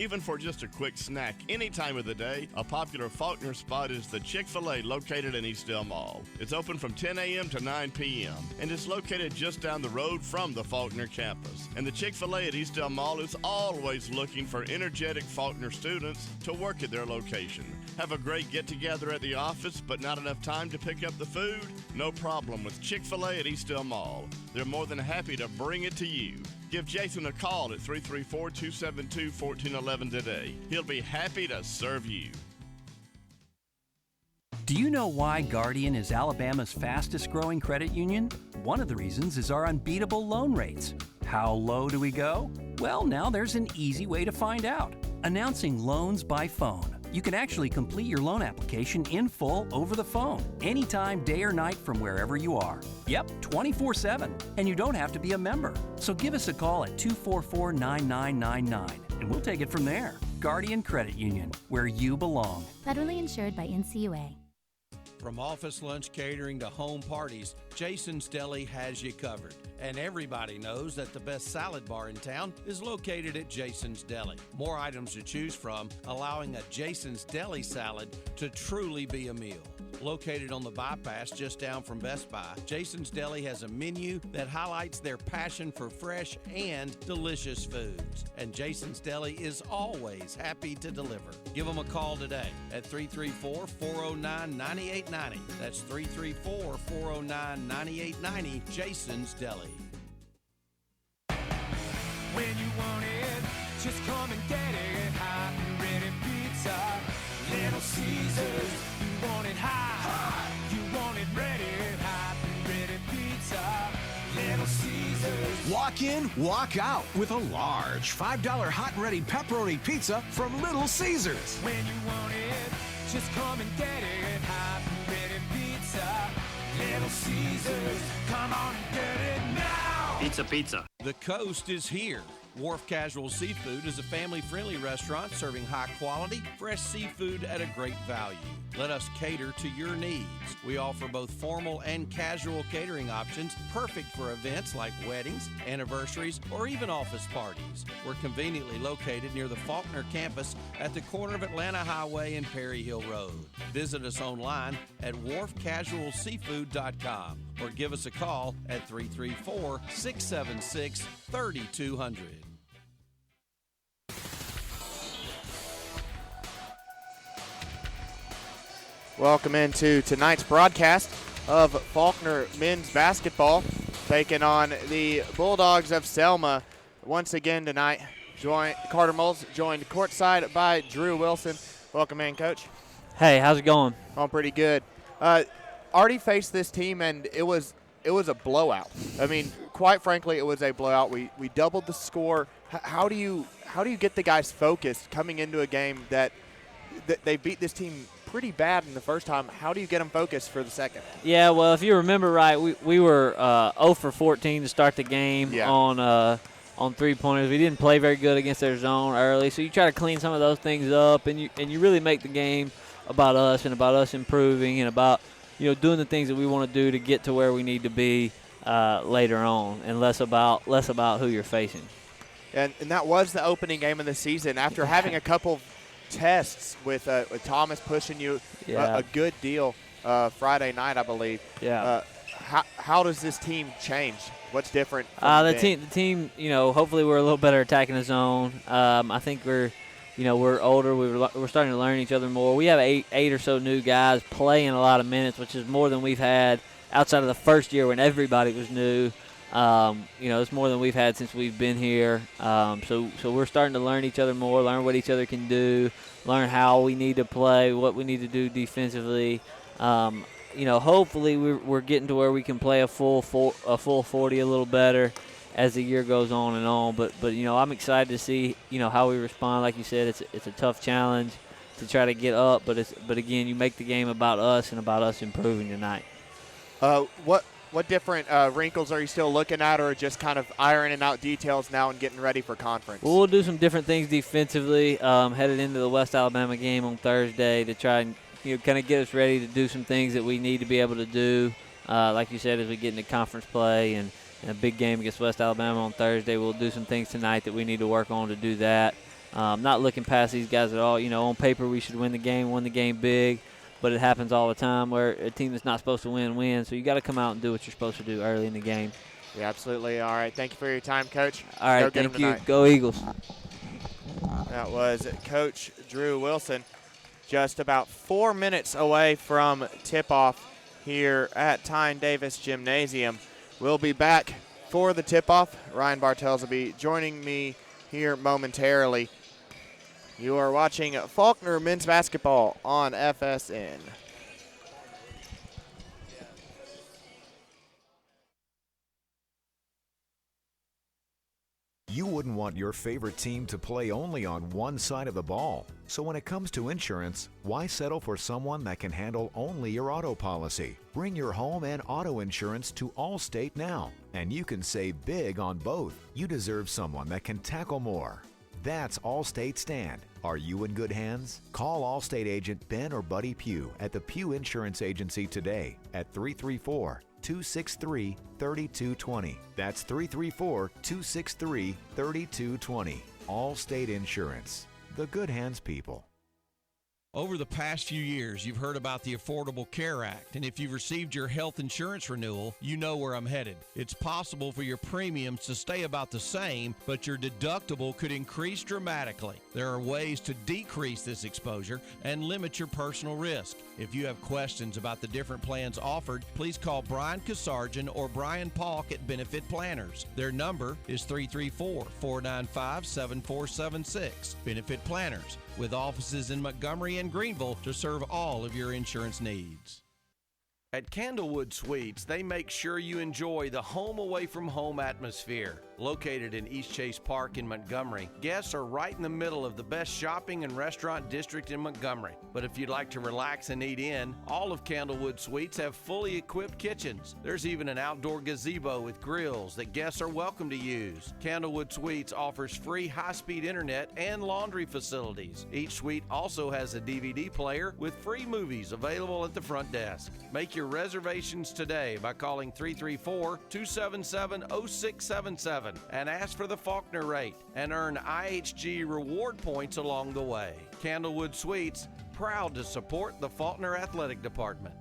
Even for just a quick snack any time of the day, a popular Faulkner spot is the Chick-fil-A located in Eastdale Mall. It's open from 10 a.m. to 9 p.m. and it's located just down the road from the Faulkner campus. And the Chick-fil-A at Eastdale Mall is always looking for energetic Faulkner students to work at their location. Have a great get-together at the office but not enough time to pick up the food? No problem with Chick-fil-A at Eastdale Mall. They're more than happy to bring it to you. Give Jason a call at 334-272-1411 today. He'll be happy to serve you. Do you know why Guardian is Alabama's fastest growing credit union? One of the reasons is our unbeatable loan rates. How low do we go? Well, now there's an easy way to find out. Announcing Loans by Phone. You can actually complete your loan application in full over the phone, anytime, day or night, from wherever you are. Yep, 24/7. And you don't have to be a member. So give us a call at 244-9999, and we'll take it from there. Guardian Credit Union, where you belong. Federally insured by NCUA. From office lunch catering to home parties, Jason's Deli has you covered. And everybody knows that the best salad bar in town is located at Jason's Deli. More items to choose from, allowing a Jason's Deli salad to truly be a meal. Located on the bypass just down from Best Buy, Jason's Deli has a menu that highlights their passion for fresh and delicious foods. And Jason's Deli is always happy to deliver. Give them a call today at 334-409-9890. That's 334-409-9890, Jason's Deli. When you want it, just come and get it. Hot and ready pizza, Little Caesars. You want it hot, you want it ready. Hot and ready pizza, Little Caesars. Walk in, walk out with a large $5 hot and ready pepperoni pizza from Little Caesars. When you want it, just come and get it. Hot and ready pizza, Little Caesars. Come on and get it now. Pizza, pizza. The coast is here. Wharf Casual Seafood is a family-friendly restaurant serving high-quality, fresh seafood at a great value. Let us cater to your needs. We offer both formal and casual catering options, perfect for events like weddings, anniversaries, or even office parties. We're conveniently located near the Faulkner campus at the corner of Atlanta Highway and Perry Hill Road. Visit us online at wharfcasualseafood.com or give us a call at 334-676-3200. Welcome into tonight's broadcast of Faulkner men's basketball, taking on the Bulldogs of Selma. Once again tonight, Carter Moles joined courtside by Drew Wilson. Welcome in, Coach. Hey, how's it going? Going pretty good. Already faced this team, and it was a blowout. I mean, quite frankly, it was a blowout. We doubled the score. How do you get the guys focused coming into a game that they beat this team pretty bad in the first time? How do you get them focused for the second? Yeah, well, if you remember right, we were 0 for 14 to start the game on three-pointers. We didn't play very good against their zone early, so you try to clean some of those things up, and you really make the game about us and about us improving and about doing the things that we want to do to get to where we need to be later on, and less about who you're facing. And that was the opening game of the season. After having a couple tests with Thomas pushing you a good deal Friday night, I believe. Yeah. How does this team change? What's different? The team. Hopefully we're a little better attacking the zone. I think we're older. We're starting to learn each other more. We have eight or so new guys playing a lot of minutes, which is more than we've had outside of the first year when everybody was new. It's more than we've had since we've been here. So we're starting to learn each other more, learn what each other can do, learn how we need to play, what we need to do defensively. Hopefully we're getting to where we can play a full 40 a little better as the year goes on and on. But I'm excited to see how we respond. Like you said, it's a tough challenge to try to get up, but again, you make the game about us and about us improving tonight. What different wrinkles are you still looking at, or just kind of ironing out details now and getting ready for conference? Well, we'll do some different things defensively headed into the West Alabama game on Thursday to try and kind of get us ready to do some things that we need to be able to do. Like you said, as we get into conference play and a big game against West Alabama on Thursday, we'll do some things tonight that we need to work on to do that. Not looking past these guys at all. On paper we should win the game big, but it happens all the time where a team that's not supposed to wins. So you got to come out and do what you're supposed to do early in the game. Yeah, absolutely. All right, thank you for your time, Coach. All right, thank you. Tonight. Go Eagles. That was Coach Drew Wilson. Just about 4 minutes away from tip-off here at Tine Davis Gymnasium. We'll be back for the tip-off. Ryan Bartels will be joining me here momentarily. You are watching Faulkner men's basketball on FSN. You wouldn't want your favorite team to play only on one side of the ball. So when it comes to insurance, why settle for someone that can handle only your auto policy? Bring your home and auto insurance to Allstate now, and you can save big on both. You deserve someone that can tackle more. That's Allstate Stand. Are you in good hands? Call Allstate agent Ben or Buddy Pugh at the Pugh Insurance Agency today at 334-263-3220. That's 334-263-3220. Allstate Insurance. The good hands people. Over the past few years, you've heard about the Affordable Care Act, and if you've received your health insurance renewal, you know where I'm headed. It's possible for your premiums to stay about the same, but your deductible could increase dramatically. There are ways to decrease this exposure and limit your personal risk. If you have questions about the different plans offered, please call Brian Kasarjan or Brian Palk at Benefit Planners. Their number is 334-495-7476. Benefit Planners, with offices in Montgomery and Greenville to serve all of your insurance needs. At Candlewood Suites, they make sure you enjoy the home away from home atmosphere. Located in East Chase Park in Montgomery, guests are right in the middle of the best shopping and restaurant district in Montgomery. But if you'd like to relax and eat in, all of Candlewood Suites have fully equipped kitchens. There's even an outdoor gazebo with grills that guests are welcome to use. Candlewood Suites offers free high-speed internet and laundry facilities. Each suite also has a DVD player with free movies available at the front desk. Make your reservations today by calling 334-277-0677 and ask for the Faulkner rate and earn IHG reward points along the way. Candlewood Suites, proud to support the Faulkner Athletic Department.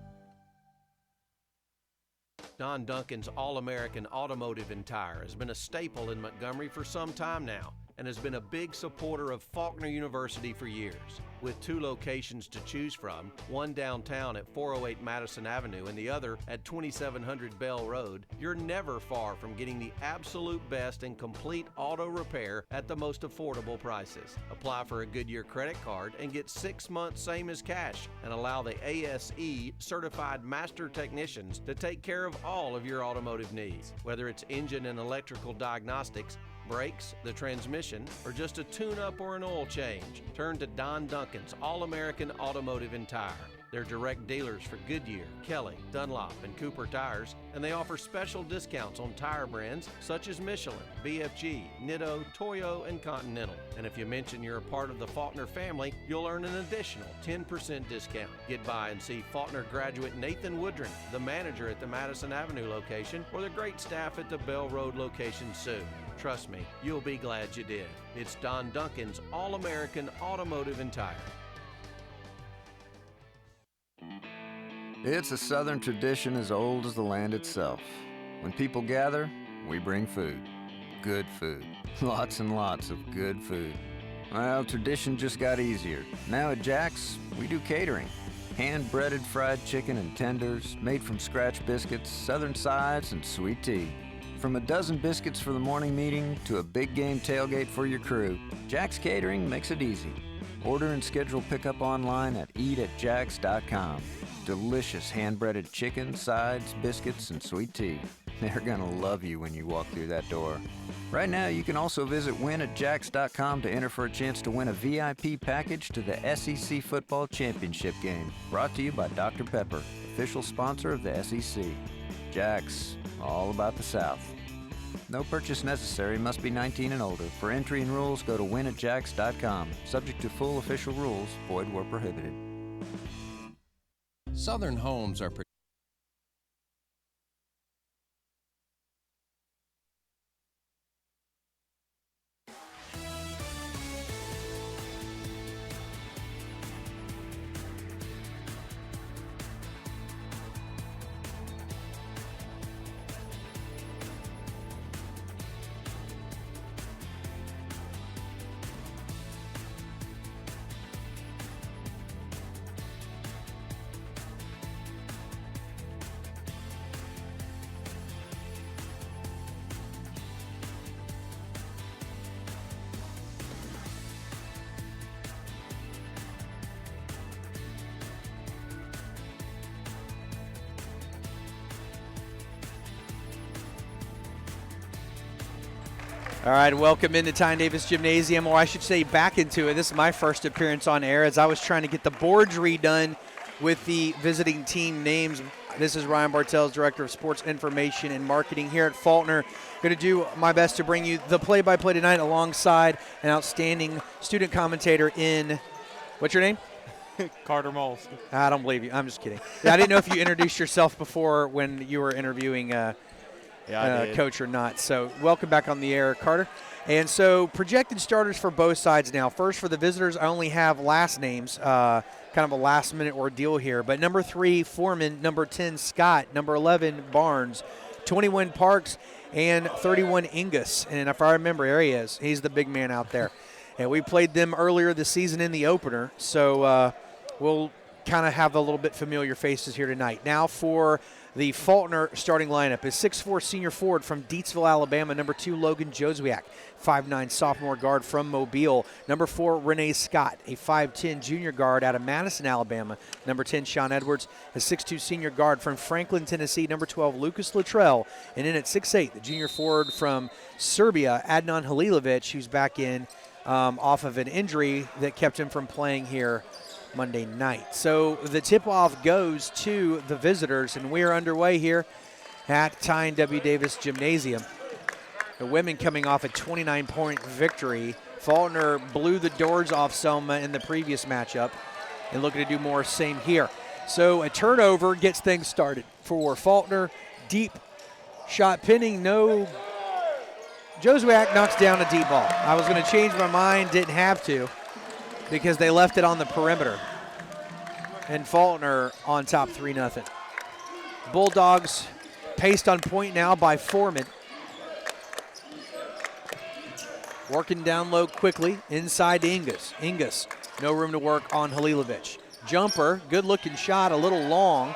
Don Duncan's All-American Automotive and Tire has been a staple in Montgomery for some time now and has been a big supporter of Faulkner University for years. With 2 locations to choose from, one downtown at 408 Madison Avenue and the other at 2700 Bell Road, you're never far from getting the absolute best and complete auto repair at the most affordable prices. Apply for a Goodyear credit card and get 6 months same as cash, and allow the ASE certified master technicians to take care of all of your automotive needs. Whether it's engine and electrical diagnostics, brakes, the transmission, or just a tune-up or an oil change, turn to Don Duncan's All-American Automotive and Tire. They're direct dealers for Goodyear, Kelly, Dunlop, and Cooper tires, and they offer special discounts on tire brands such as Michelin, BFG, Nitto, Toyo, and Continental. And if you mention you're a part of the Faulkner family, you'll earn an additional 10% discount. Get by and see Faulkner graduate Nathan Woodring, the manager at the Madison Avenue location, or the great staff at the Bell Road location soon. Trust me, you'll be glad you did. It's Don Duncan's All-American Automotive and Tire. It's a Southern tradition as old as the land itself. When people gather, we bring food. Good food. Lots and lots of good food. Well, tradition just got easier. Now at Jack's, we do catering. Hand-breaded fried chicken and tenders, made from scratch biscuits, Southern sides, and sweet tea. From a dozen biscuits for the morning meeting to a big game tailgate for your crew, Jack's Catering makes it easy. Order and schedule pickup online at eatatjacks.com. Delicious hand-breaded chicken, sides, biscuits, and sweet tea. They're gonna love you when you walk through that door. Right now, you can also visit winatjacks.com to enter for a chance to win a VIP package to the SEC Football Championship game. Brought to you by Dr. Pepper, official sponsor of the SEC. Jack's, all about the South. No purchase necessary, must be 19 and older. For entry and rules, go to winatjacks.com. Subject to full official rules, void where prohibited. Southern homes are All right, welcome into Tine Davis Gymnasium, or I should say back into it. This is my first appearance on air as I was trying to get the boards redone with the visiting team names. This is Ryan Bartels, Director of Sports Information and Marketing here at Faulkner. Going to do my best to bring you the play-by-play tonight alongside an outstanding student commentator in, what's your name? Carter Moles. I don't believe you. I'm just kidding. Yeah, I didn't know if you introduced yourself before when you were interviewing coach or not. So welcome back on the air, Carter. And so projected starters for both sides now. First, for the visitors, I only have last names, kind of a last-minute ordeal here. But number 3, Foreman, number 10, Scott, number 11, Barnes, 21, Parks, and 31, Ingus. And if I remember, there he is. He's the big man out there. And we played them earlier this season in the opener, so we'll kind of have a little bit familiar faces here tonight. Now for the Faulkner starting lineup is 6'4" senior forward from Deatsville, Alabama, number 2, Logan Joswiak, 5'9" sophomore guard from Mobile, number 4, Renee Scott, a 5'10" junior guard out of Madison, Alabama, number 10, Sean Edwards, a 6'2" senior guard from Franklin, Tennessee, number 12, Lucas Luttrell, and in at 6'8", the junior forward from Serbia, Adnan Halilovic, who's back in off of an injury that kept him from playing here Monday night. So the tip-off goes to the visitors, and we are underway here at Tine W. Davis Gymnasium. The women coming off a 29-point victory. Faulkner blew the doors off Selma in the previous matchup and looking to do more same here. So a turnover gets things started for Faulkner. Deep shot pinning, no. Joswiak knocks down a deep ball. I was going to change my mind, didn't have to, because they left it on the perimeter. And Faulkner on top 3-0. Bulldogs paced on point now by Foreman. Working down low quickly, inside to Ingus. Ingus, no room to work on Halilovic. Jumper, good looking shot, a little long,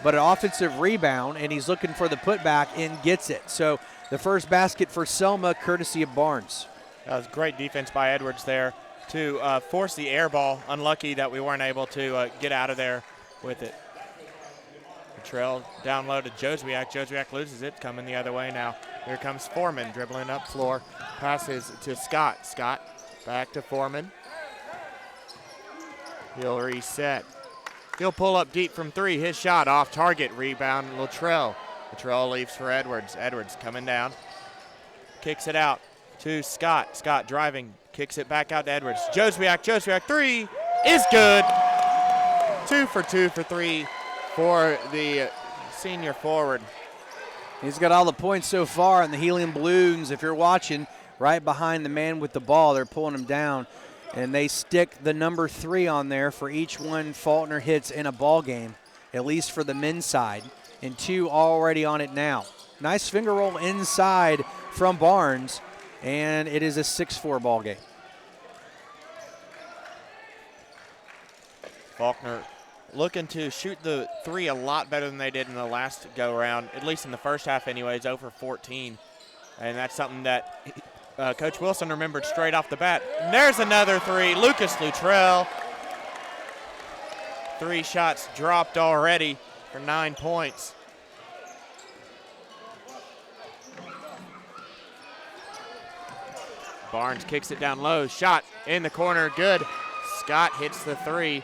but an offensive rebound, and he's looking for the putback and gets it. So the first basket for Selma, courtesy of Barnes. That was great defense by Edwards there to force the air ball. Unlucky that we weren't able to get out of there with it. The trail down low to Joswiak. Joswiak loses it, coming the other way now. Here comes Foreman dribbling up floor. Passes to Scott. Scott back to Foreman. He'll reset. He'll pull up deep from 3. His shot off target. Rebound Luttrell. Luttrell leaves for Edwards. Edwards coming down. Kicks it out to Scott. Scott driving. Kicks it back out to Edwards. Joswiak. Joswiak 3 is good. 2 for 2 for 3 for the senior forward. He's got all the points so far, and the helium balloons, if you're watching, right behind the man with the ball, they're pulling him down. And they stick the number 3 on there for each one Faulkner hits in a ball game, at least for the men's side, and 2 already on it now. Nice finger roll inside from Barnes, and it is a 6-4 ball game. Faulkner looking to shoot the 3 a lot better than they did in the last go-around, at least in the first half anyways, over 14. And that's something that Coach Wilson remembered straight off the bat. And there's another 3, Lucas Luttrell. 3 shots dropped already for 9 points. Barnes kicks it down low, shot in the corner, good. Scott hits the 3.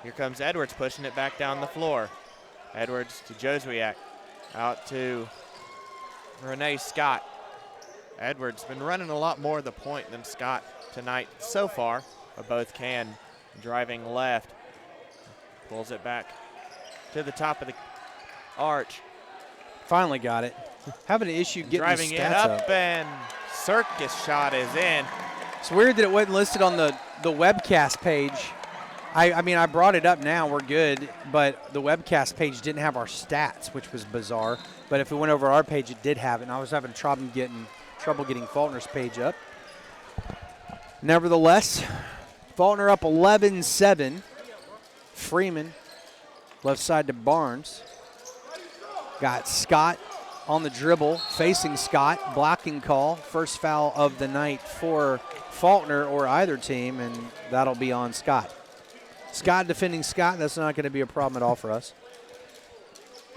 Here comes Edwards pushing it back down the floor. Edwards to Joswiak, out to Renee Scott. Edwards been running a lot more of the point than Scott tonight so far, but both can. Driving left, pulls it back to the top of the arch. Finally got it. Having an issue getting driving the it stats up, and circus shot is in. It's weird that it wasn't listed on the webcast page. I mean, I brought it up now, we're good, but the webcast page didn't have our stats, which was bizarre. But if we went over our page, it did have it, and I was having trouble getting Faulkner's page up. Nevertheless, Faulkner up 11-7. Freeman, left side to Barnes. Got Scott on the dribble, facing Scott, blocking call. First foul of the night for Faulkner or either team, and that'll be on Scott. Scott defending Scott, that's not going to be a problem at all for us.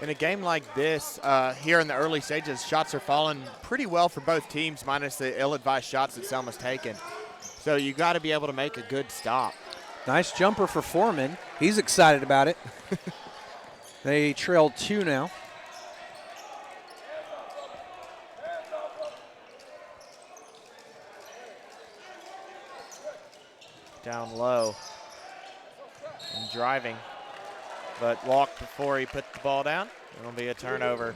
In a game like this, here in the early stages, shots are falling pretty well for both teams, minus the ill-advised shots that Selma's taken. So you got to be able to make a good stop. Nice jumper for Foreman. He's excited about it. They trail 2 now. Down low and driving, but walked before he put the ball down. It'll be a turnover.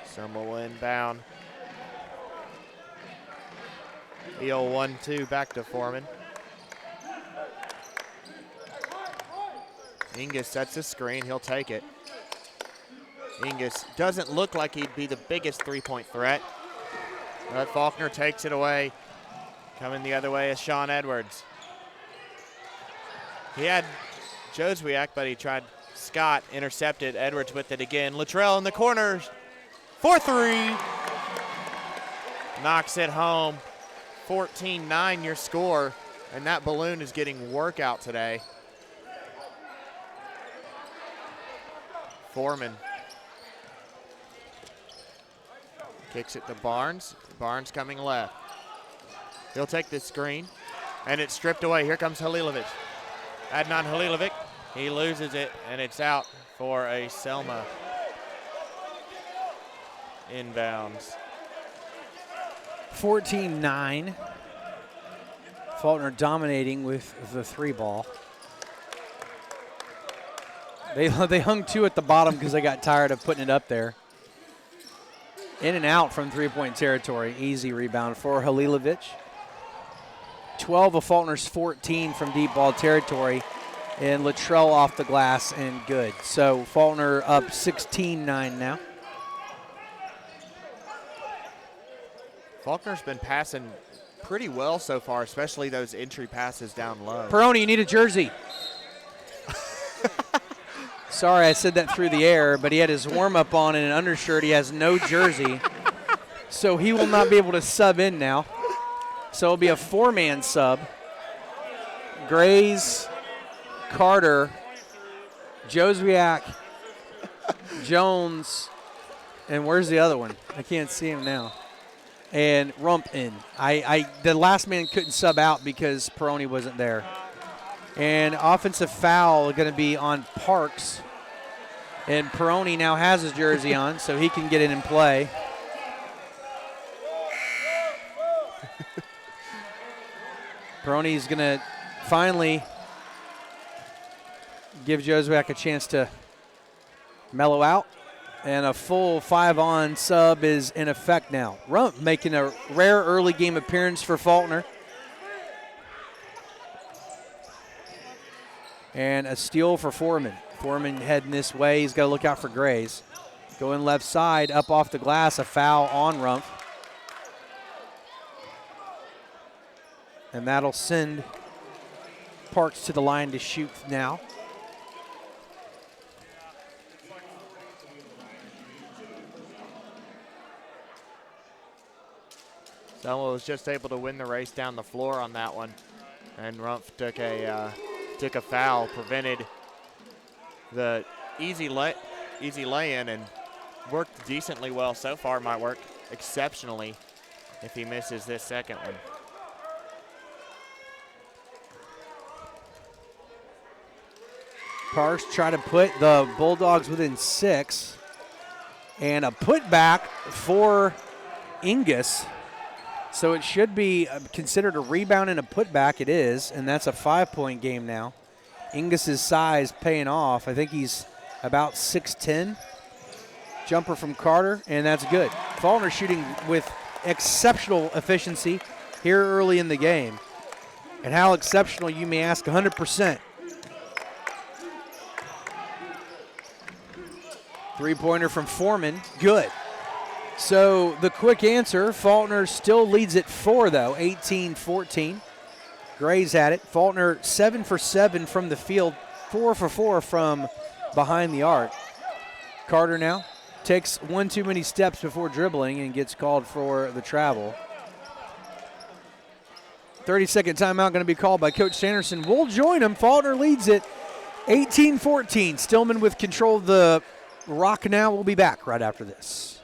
Selma will inbound. Heel 1-2 back to Foreman. Ingus sets the screen. He'll take it. Ingus doesn't look like he'd be the biggest three-point threat. But Faulkner takes it away. Coming the other way is Sean Edwards. He had Joswiak, but he tried Scott, intercepted. Edwards with it again. Luttrell in the corners for 3. Knocks it home. 14-9 your score, and that balloon is getting workout today. Foreman kicks it to Barnes. Barnes coming left. He'll take the screen, and it's stripped away. Here comes Halilovic. Adnan Halilovic, he loses it, and it's out for a Selma inbounds. 14-9. Faulkner dominating with the 3 ball. They hung 2 at the bottom because they got tired of putting it up there. In and out from 3-point territory. Easy rebound for Halilovic. 12 of Faulkner's 14 from deep ball territory. And Luttrell off the glass and good. So Faulkner up 16-9 now. Faulkner's been passing pretty well so far, especially those entry passes down low. Peroni, you need a jersey. Sorry, I said that through the air, but he had his warm-up on in an undershirt. He has no jersey, so he will not be able to sub in now. So it'll be a 4-man sub. Grays, Carter, Joswiak, Jones, and where's the other one? I can't see him now. And Rump in. The last man couldn't sub out because Peroni wasn't there. And offensive foul going to be on Parks. And Peroni now has his jersey on, so he can get it in play. Peroni's going to finally give Joswiak a chance to mellow out. And a full 5-on sub is in effect now. Rump making a rare early game appearance for Faulkner. And a steal for Foreman. Foreman heading this way. He's got to look out for Grays. Going left side, up off the glass, a foul on Rump. And that'll send Parks to the line to shoot now. Selma was just able to win the race down the floor on that one, and Rumpf took a foul, prevented the easy lay-in, and worked decently well so far. Might work exceptionally if he misses this second one. Parks try to put the Bulldogs within 6, and a putback for Ingus. So it should be considered a rebound and a putback. It is, and that's a 5-point game now. Ingus's size paying off. I think he's about 6'10". Jumper from Carter, and that's good. Faulkner shooting with exceptional efficiency here early in the game. And how exceptional, you may ask? 100%. Three-pointer from Foreman, good. So the quick answer, Faulkner still leads it 4, though, 18-14. Grays had it. Faulkner 7 for 7 from the field, 4 for 4 from behind the arc. Carter now takes one too many steps before dribbling and gets called for the travel. 30-second timeout going to be called by Coach Sanderson. We'll join him. Faulkner leads it 18-14. Stillman with control of the rock now. We'll be back right after this.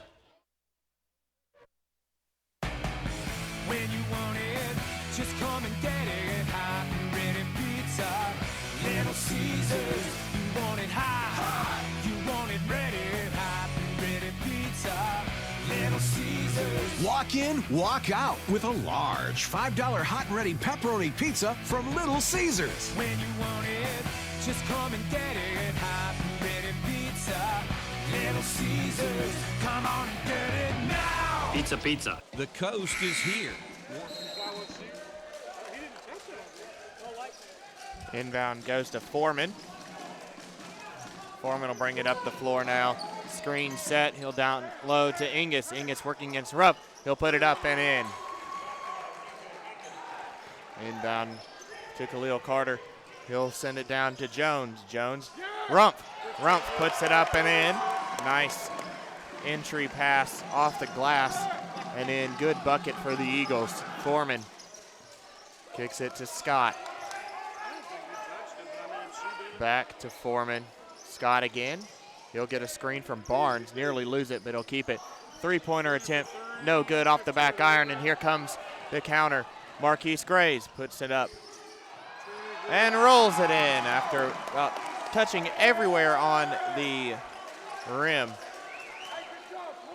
When you want it, just come and get it. Hot and ready pizza. Little Caesars. You want it hot. You want it ready. Hot and ready pizza. Little Caesars. Walk in, walk out with a large $5 hot and ready pepperoni pizza from Little Caesars. When you want it, just come and get it. Hot and ready pizza. Little Caesars. Come on and get it now. Pizza, pizza. The coast is here. Inbound goes to Foreman. Foreman will bring it up the floor now. Screen set. He'll down low to Ingus. Ingus working against Rupp. He'll put it up and in. Inbound to Khalil Carter. He'll send it down to Jones. Jones. Rumpf. Rumpf puts it up and in. Nice entry pass off the glass and in. Good bucket for the Eagles. Foreman kicks it to Scott. Back to Foreman. Scott again. He'll get a screen from Barnes. Nearly lose it, but he'll keep it. Three-pointer attempt. No good off the back iron, and here comes the counter. Marquise Grays puts it up and rolls it in after touching everywhere on the rim.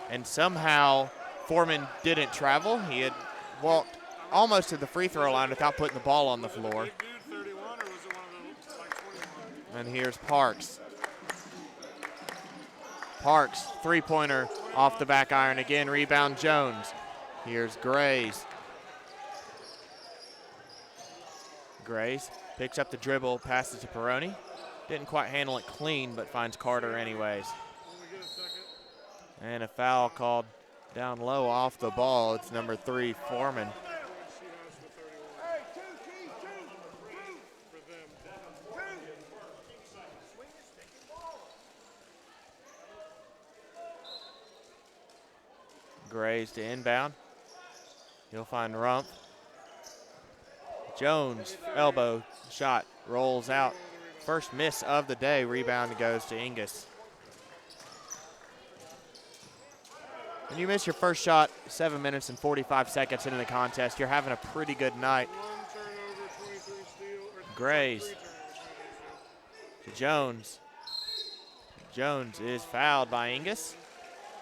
And somehow Foreman didn't travel. He had walked almost to the free throw line without putting the ball on the floor. And here's Parks. Parks, three-pointer off the back iron again. Rebound Jones. Here's Grays. Grays picks up the dribble, passes to Peroni. Didn't quite handle it clean, but finds Carter anyways. And a foul called down low off the ball. It's number 3, Foreman. Grays to inbound. He'll find Rumpf. Jones, elbow shot, rolls out. First miss of the day. Rebound goes to Ingus. When you miss your first shot 7 minutes and 45 seconds into the contest, you're having a pretty good night. Grays to Jones. Jones is fouled by Ingus.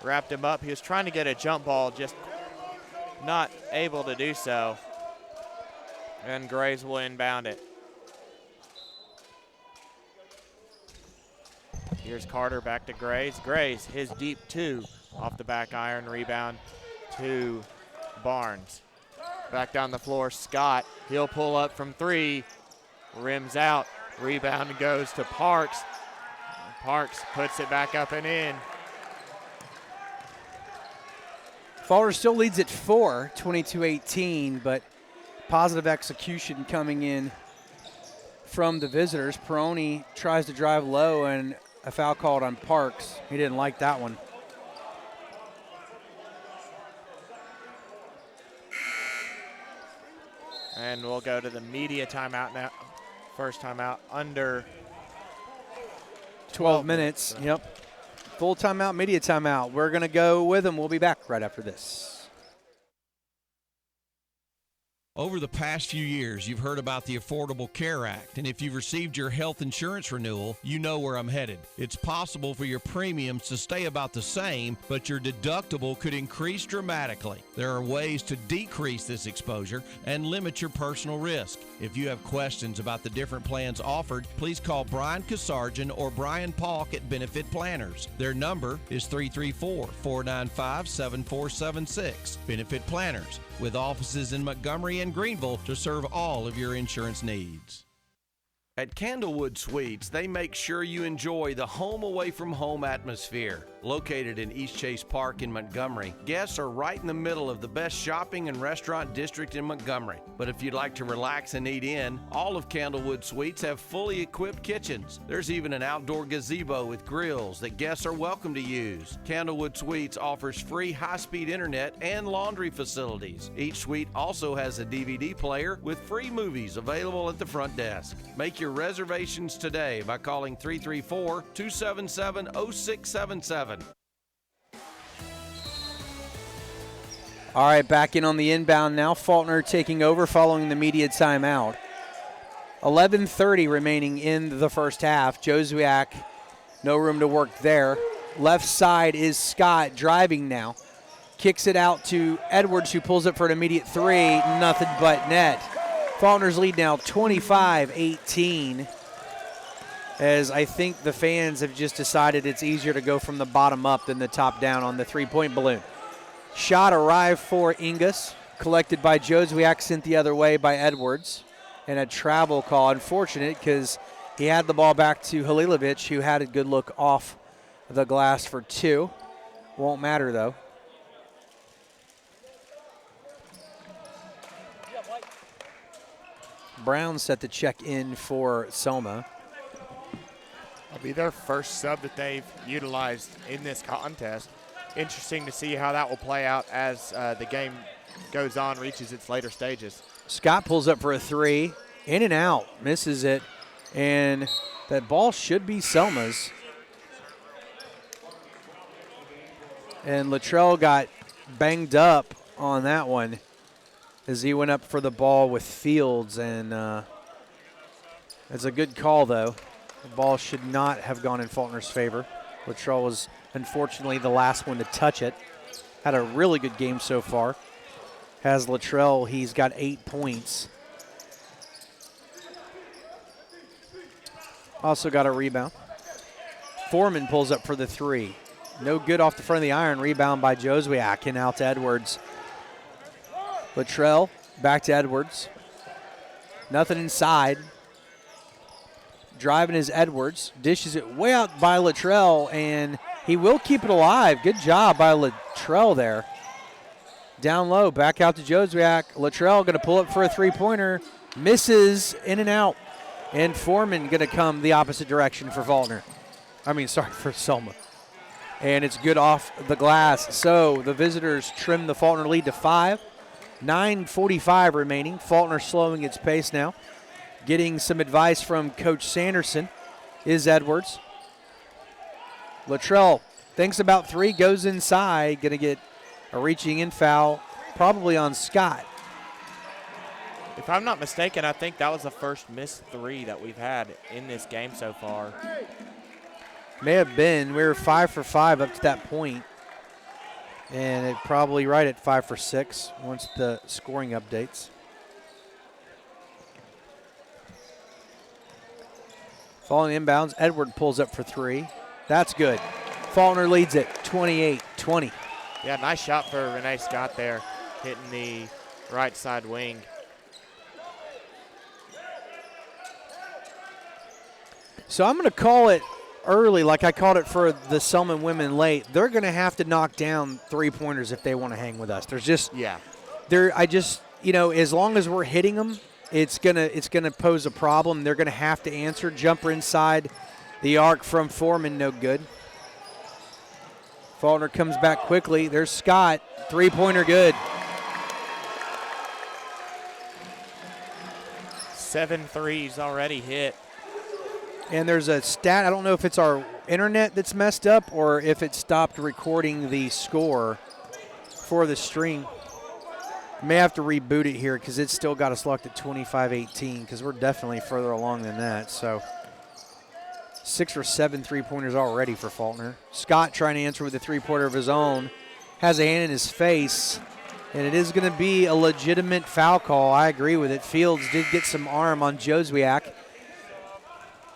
Wrapped him up. He was trying to get a jump ball, just not able to do so. And Grays will inbound it. Here's Carter back to Grays. Grays, his deep 2 off the back iron. Rebound to Barnes. Back down the floor, Scott. He'll pull up from 3. Rims out. Rebound goes to Parks. Parks puts it back up and in. Faulkner still leads at 4, 22-18, but positive execution coming in from the visitors. Peroni tries to drive low and a foul called on Parks. He didn't like that one. And we'll go to the media timeout now. First timeout under 12 minutes. Yep. Full timeout, media timeout. We're going to go with them. We'll be back right after this. Over the past few years, you've heard about the Affordable Care Act, and if you've received your health insurance renewal, you know where I'm headed. It's possible for your premiums to stay about the same, but your deductible could increase dramatically. There are ways to decrease this exposure and limit your personal risk. If you have questions about the different plans offered, please call Brian Kasarjan or Brian Palk at Benefit Planners. Their number is 334-495-7476. Benefit Planners, with offices in Montgomery and Greenville to serve all of your insurance needs. At Candlewood Suites, they make sure you enjoy the home away from home atmosphere. Located in East Chase Park in Montgomery, guests are right in the middle of the best shopping and restaurant district in Montgomery. But if you'd like to relax and eat in, all of Candlewood Suites have fully equipped kitchens. There's even an outdoor gazebo with grills that guests are welcome to use. Candlewood Suites offers free high-speed internet and laundry facilities. Each suite also has a DVD player with free movies available at the front desk. Make your reservations today by calling 334-277-0677. All right, back in on the inbound now. Faulkner taking over following the media timeout. 11:30 remaining in the first half. Joswiak, no room to work there. Left side is Scott driving now. Kicks it out to Edwards, who pulls up for an immediate three. Nothing but net. Faulkner's lead now 25-18. As I think the fans have just decided it's easier to go from the bottom up than the top down on the three-point balloon. Shot arrived for Ingus, collected by Joswiak, sent the other way by Edwards. And a travel call. Unfortunate because he had the ball back to Halilovic, who had a good look off the glass for two. Won't matter, though. Brown set the check in for Selma. It'll be their first sub that they've utilized in this contest. Interesting to see how that will play out as the game goes on, reaches its later stages. Scott pulls up for a three, in and out, misses it, and that ball should be Selma's. And Luttrell got banged up on that one as he went up for the ball with Fields, and it's a good call, though. The ball should not have gone in Faulkner's favor. Luttrell was unfortunately the last one to touch it. Had a really good game so far. Has Luttrell, he's got 8 points. Also got a rebound. Foreman pulls up for the three. No good off the front of the iron. Rebound by Joswiak and out to Edwards. Luttrell back to Edwards. Nothing inside. Driving is Edwards. Dishes it way out by Luttrell, and he will keep it alive. Good job by Luttrell there. Down low, back out to Joswiak. Luttrell going to pull up for a three-pointer. Misses, in and out. And Foreman going to come the opposite direction for Faulkner. For Selma. And it's good off the glass. So the visitors trim the Faulkner lead to 5. 9:45 remaining. Faulkner slowing its pace now. Getting some advice from Coach Sanderson is Edwards. Luttrell thinks about three, goes inside. Going to get a reaching in foul, probably on Scott. If I'm not mistaken, I think that was the first missed three that we've had in this game so far. May have been. We were 5 for 5 up to that point. And it probably right at 5 for 6 once the scoring updates. Following inbounds, Edward pulls up for three. That's good. Faulkner leads it 28-20. Yeah, nice shot for Renee Scott there, hitting the right side wing. So I'm going to call it early, like I called it for the Selma women late. They're going to have to knock down three-pointers if they want to hang with us. There's just, as long as we're hitting them, it's gonna pose a problem. They're gonna have to answer. Jumper inside the arc from Foreman, no good. Faulkner comes back quickly. There's Scott, three-pointer good. 7 threes already hit. And there's a stat, I don't know if it's our internet that's messed up or if it stopped recording the score for the stream. May have to reboot it here because it's still got us locked at 25-18 because we're definitely further along than that. So 6 or 7 three-pointers already for Faulkner. Scott trying to answer with a three-pointer of his own. Has a hand in his face, and it is going to be a legitimate foul call. I agree with it. Fields did get some arm on Joswiak,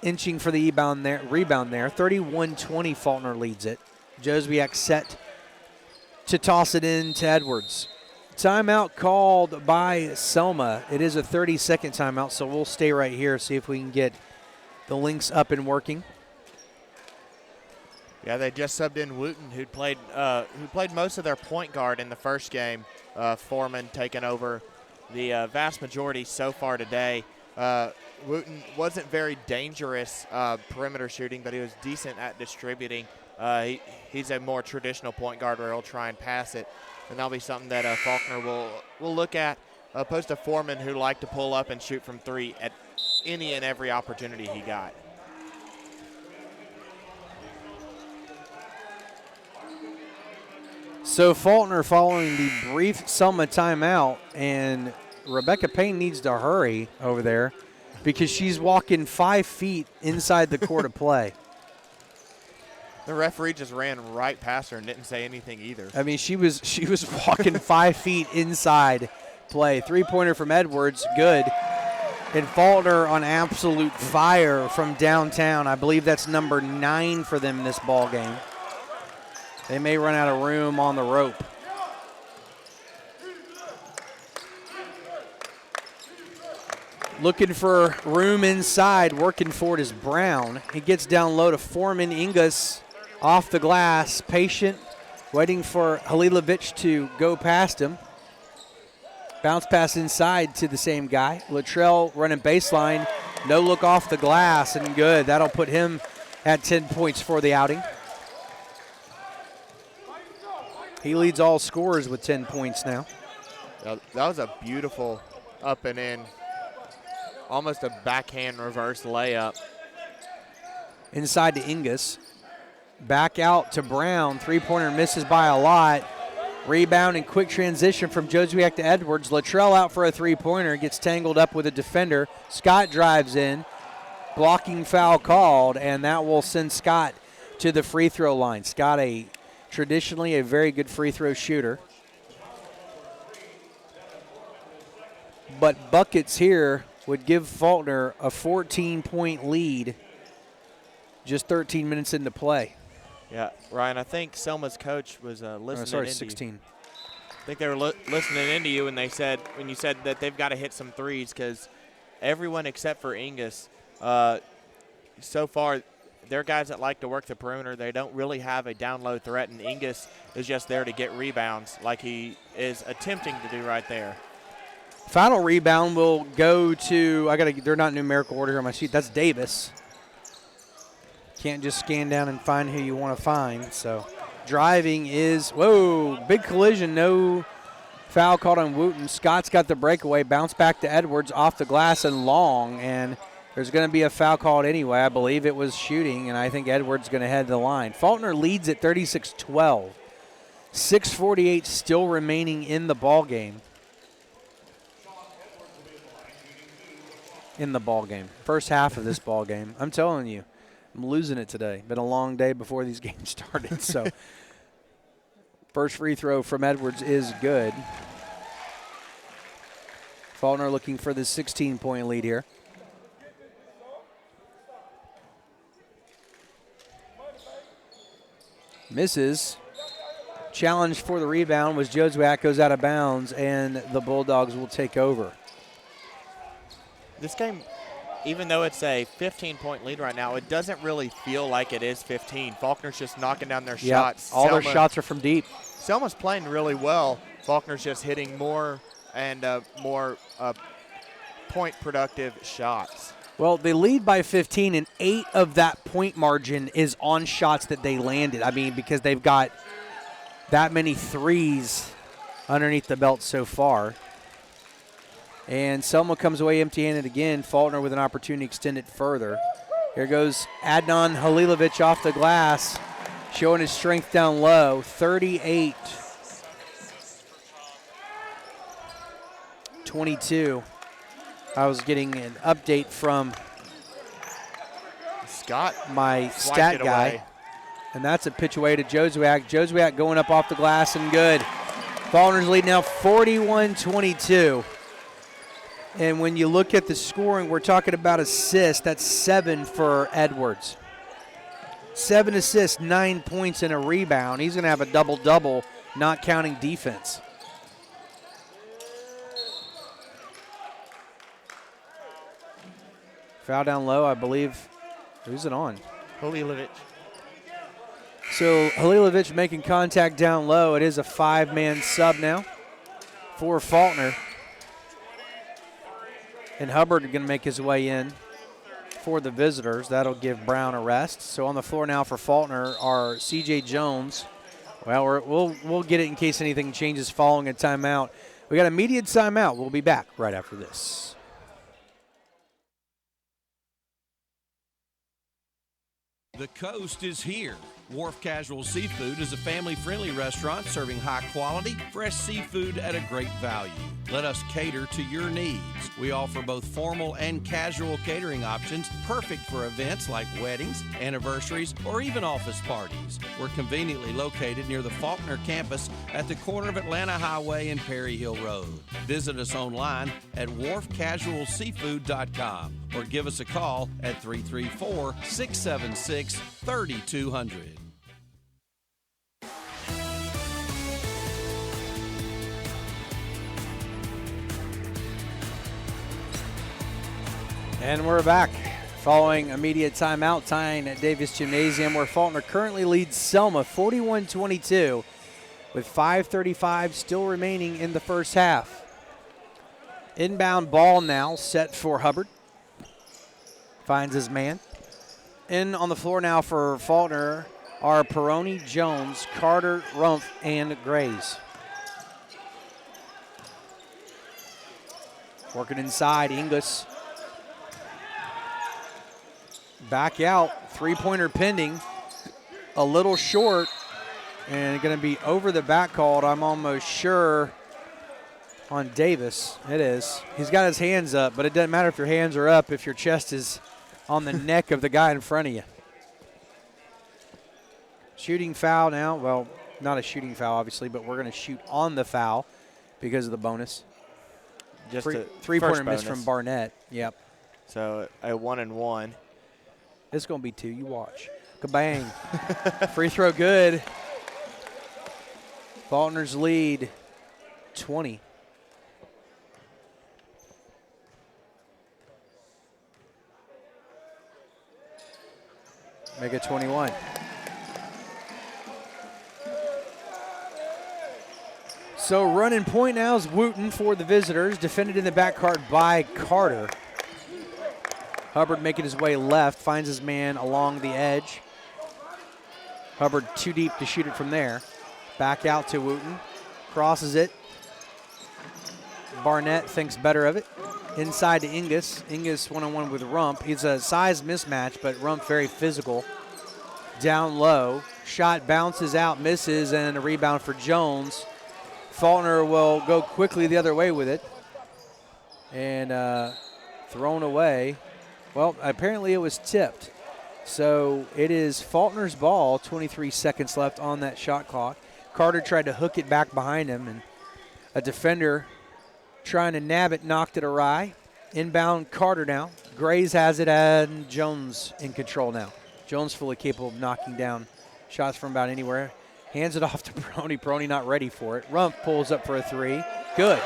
inching for the rebound there. 31-20, Faulkner leads it. Joswiak set to toss it in to Edwards. Timeout called by Selma. It is a 30-second timeout, so we'll stay right here, see if we can get the Lynx up and working. Yeah, they just subbed in Wooten, who played most of their point guard in the first game. Foreman taking over the vast majority so far today. Wooten wasn't very dangerous perimeter shooting, but he was decent at distributing. He's a more traditional point guard where he'll try and pass it, and that'll be something that Faulkner will look at, opposed to Foreman, who liked to pull up and shoot from three at any and every opportunity he got. So Faulkner following the brief Selma timeout, and Rebecca Payne needs to hurry over there because she's walking 5 feet inside the court of play. The referee just ran right past her and didn't say anything either. I mean, she was walking 5 feet inside play. Three-pointer from Edwards, good. And Faulkner on absolute fire from downtown. I believe that's number 9 for them in this ball game. They may run out of room on the rope. Looking for room inside, working for it is Brown. He gets down low to Foreman. Ingus off the glass, patient, waiting for Halilovic to go past him. Bounce pass inside to the same guy. Luttrell running baseline, no look off the glass, and good. That'll put him at 10 points for the outing. He leads all scorers with 10 points now. That was a beautiful up and in, almost a backhand reverse layup. Inside to Ingus. Back out to Brown. Three-pointer misses by a lot. Rebound and quick transition from Joswiak to Edwards. Luttrell out for a three-pointer. Gets tangled up with a defender. Scott drives in. Blocking foul called, and that will send Scott to the free throw line. Scott, traditionally a very good free throw shooter. But buckets here would give Faulkner a 14-point lead just 13 minutes into play. Yeah, Ryan, I think Selma's coach was listening sorry, into 16. you. I think they were listening into you when you said that they've got to hit some threes, because everyone except for Ingus, so far, they're guys that like to work the perimeter. They don't really have a down low threat, and Ingus is just there to get rebounds like he is attempting to do right there. Final rebound will go to, they're not in numerical order here on my sheet. That's Davis. Can't just scan down and find who you want to find. So driving is, whoa, big collision. No foul called on Wooten. Scott's got the breakaway. Bounce back to Edwards off the glass and long. And there's going to be a foul called anyway. I believe it was shooting, and I think Edwards going to head to the line. Faulkner leads at 36-12. 6:48 still remaining in the ball game. First half of this ball game. I'm telling you, I'm losing it today. Been a long day before these games started. So first free throw from Edwards is good. Faulkner looking for the 16-point lead here. Misses. Challenge for the rebound was Joswiak, goes out of bounds, and the Bulldogs will take over. This game, even though it's a 15-point lead right now, it doesn't really feel like it is 15. Faulkner's just knocking down their shots. All their shots are from deep. Selma's playing really well. Faulkner's just hitting more and more point productive shots. Well, they lead by 15, and 8 of that point margin is on shots that they landed. I mean, because they've got that many threes underneath the belt so far. And Selma comes away empty-handed again. Faulkner with an opportunity to extend it further. Here goes Adnan Halilovic off the glass, showing his strength down low. 38-22. I was getting an update from Scott, my stat guy. Away. And that's a pitch away to Joswiak. Joswiak going up off the glass and good. Faulkner's lead now 41-22. And when you look at the scoring, we're talking about assists. That's 7 for Edwards. 7 assists, 9 points, and a rebound. He's going to have a double-double, not counting defense. Foul down low, I believe Who's it on? Halilovic. So Halilovic making contact down low. It is a 5-man sub now for Faulkner. And Hubbard going to make his way in for the visitors. That'll give Brown a rest. So on the floor now for Faulkner are C.J. Jones. Well, we'll get it in case anything changes following a timeout. We got a immediate timeout. We'll be back right after this. The coast is here. Wharf Casual Seafood is a family-friendly restaurant serving high-quality, fresh seafood at a great value. Let us cater to your needs. We offer both formal and casual catering options, perfect for events like weddings, anniversaries, or even office parties. We're conveniently located near the Faulkner campus at the corner of Atlanta Highway and Perry Hill Road. Visit us online at wharfcasualseafood.com or give us a call at 334-676-3200. And we're back following immediate timeout. Tine at Davis Gymnasium, where Faulkner currently leads Selma 41-22 with 5:35 still remaining in the first half. Inbound ball now set for Hubbard. Finds his man. In on the floor now for Faulkner are Peroni, Jones, Carter, Rumpf, and Grays. Working inside, Inglis. Back out, three-pointer pending, a little short, and going to be over the back called, I'm almost sure, on Davis. It is. He's got his hands up, but it doesn't matter if your hands are up if your chest is on the neck of the guy in front of you. Shooting foul now. Well, not a shooting foul, obviously, but we're going to shoot on the foul because of the bonus. Just a three-pointer miss from Barnett. Yep. So a 1-and-1. It's going to be 2. You watch. Kabang. Free throw good. Faulkner's lead, 20. Make it 21. So running point now is Wooten for the visitors. Defended in the backcourt by Carter. Hubbard making his way left, finds his man along the edge. Hubbard too deep to shoot it from there. Back out to Wooten, crosses it. Barnett thinks better of it. Inside to Ingis. Ingis one-on-one with Rumpf. He's a size mismatch, but Rumpf very physical. Down low, shot bounces out, misses, and a rebound for Jones. Faulkner will go quickly the other way with it. And thrown away. Well, apparently it was tipped. So it is Faulkner's ball, 23 seconds left on that shot clock. Carter tried to hook it back behind him, and a defender trying to nab it knocked it awry. Inbound Carter now. Grays has it, and Jones in control now. Jones fully capable of knocking down shots from about anywhere. Hands it off to Peroni. Peroni not ready for it. Rumpf pulls up for a 3. Good.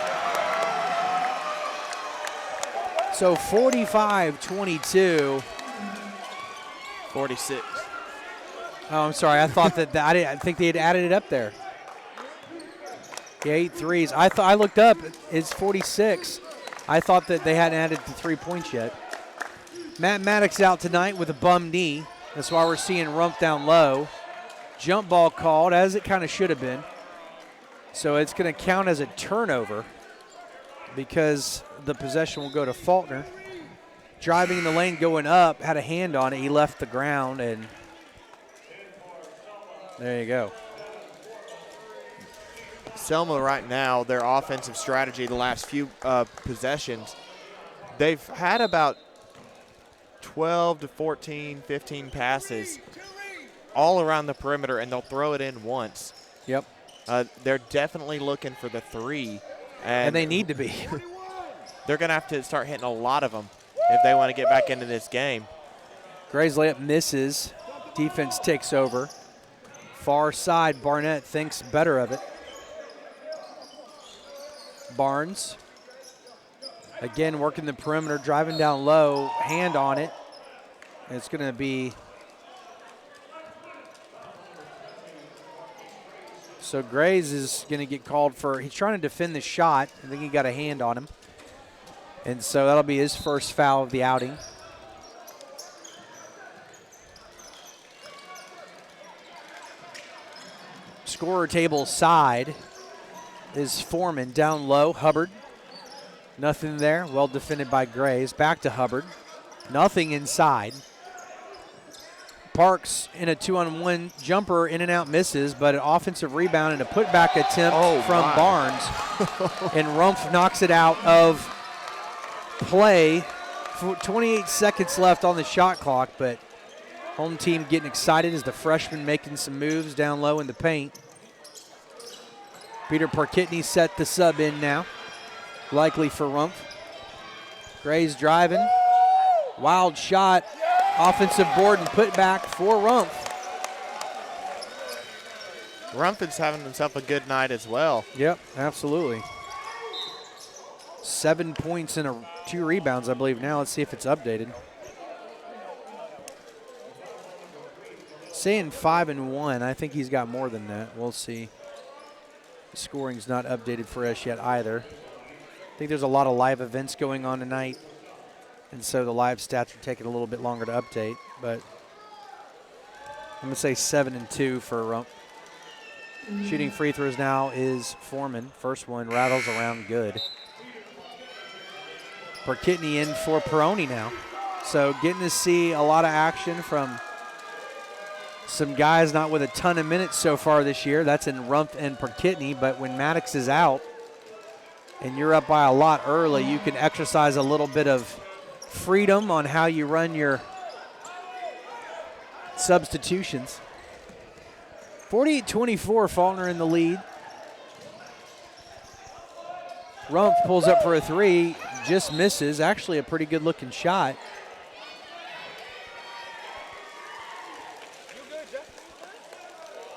So 45-22. 46. Oh, I'm sorry. I thought that I think they had added it up there. Yeah, 8 threes. I looked up. It's 46. I thought that they hadn't added the 3 points yet. Matt Maddox out tonight with a bum knee. That's why we're seeing Rumpf down low. Jump ball called, as it kind of should have been. So it's going to count as a turnover because the possession will go to Faulkner. Driving in the lane, going up, had a hand on it. He left the ground, and there you go. Selma right now, their offensive strategy the last few possessions, they've had about 12 to 14, 15 passes all around the perimeter, and they'll throw it in once. Yep. They're definitely looking for the 3. And they need to be. They're going to have to start hitting a lot of them if they want to get back into this game. Gray's layup misses. Defense takes over. Far side, Barnett thinks better of it. Barnes. Again, working the perimeter, driving down low, hand on it. It's going to be so Grays is going to get called for, he's trying to defend the shot. I think he got a hand on him. And so that'll be his first foul of the outing. Scorer table side is Foreman. Down low, Hubbard. Nothing there. Well defended by Grays. Back to Hubbard. Nothing inside. Parks in a 2-on-1 jumper, in and out, misses, but an offensive rebound and a putback attempt from Barnes. And Rumpf knocks it out of play. 28 seconds left on the shot clock, but home team getting excited as the freshman making some moves down low in the paint. Peter Parkitney set the sub in now, likely for Rumpf. Grays driving. Wild shot. Offensive board and put back for Rumpf. Rumpf is having himself a good night as well. Yep, absolutely. 7 points and 2 rebounds, I believe now. Let's see if it's updated. Saying 5 and 1. I think he's got more than that. We'll see. The scoring's not updated for us yet either. I think there's a lot of live events going on tonight, and so the live stats are taking a little bit longer to update, but I'm going to say 7 and 2 for Rumpf. Shooting free throws now is Foreman. First one rattles around good. Parkitney in for Peroni now. So getting to see a lot of action from some guys not with a ton of minutes so far this year. That's in Rumpf and Parkitney, but when Maddox is out and you're up by a lot early, you can exercise a little bit of freedom on how you run your substitutions. 48-24, Faulkner in the lead. Rumpf pulls up for a 3, just misses. Actually a pretty good looking shot.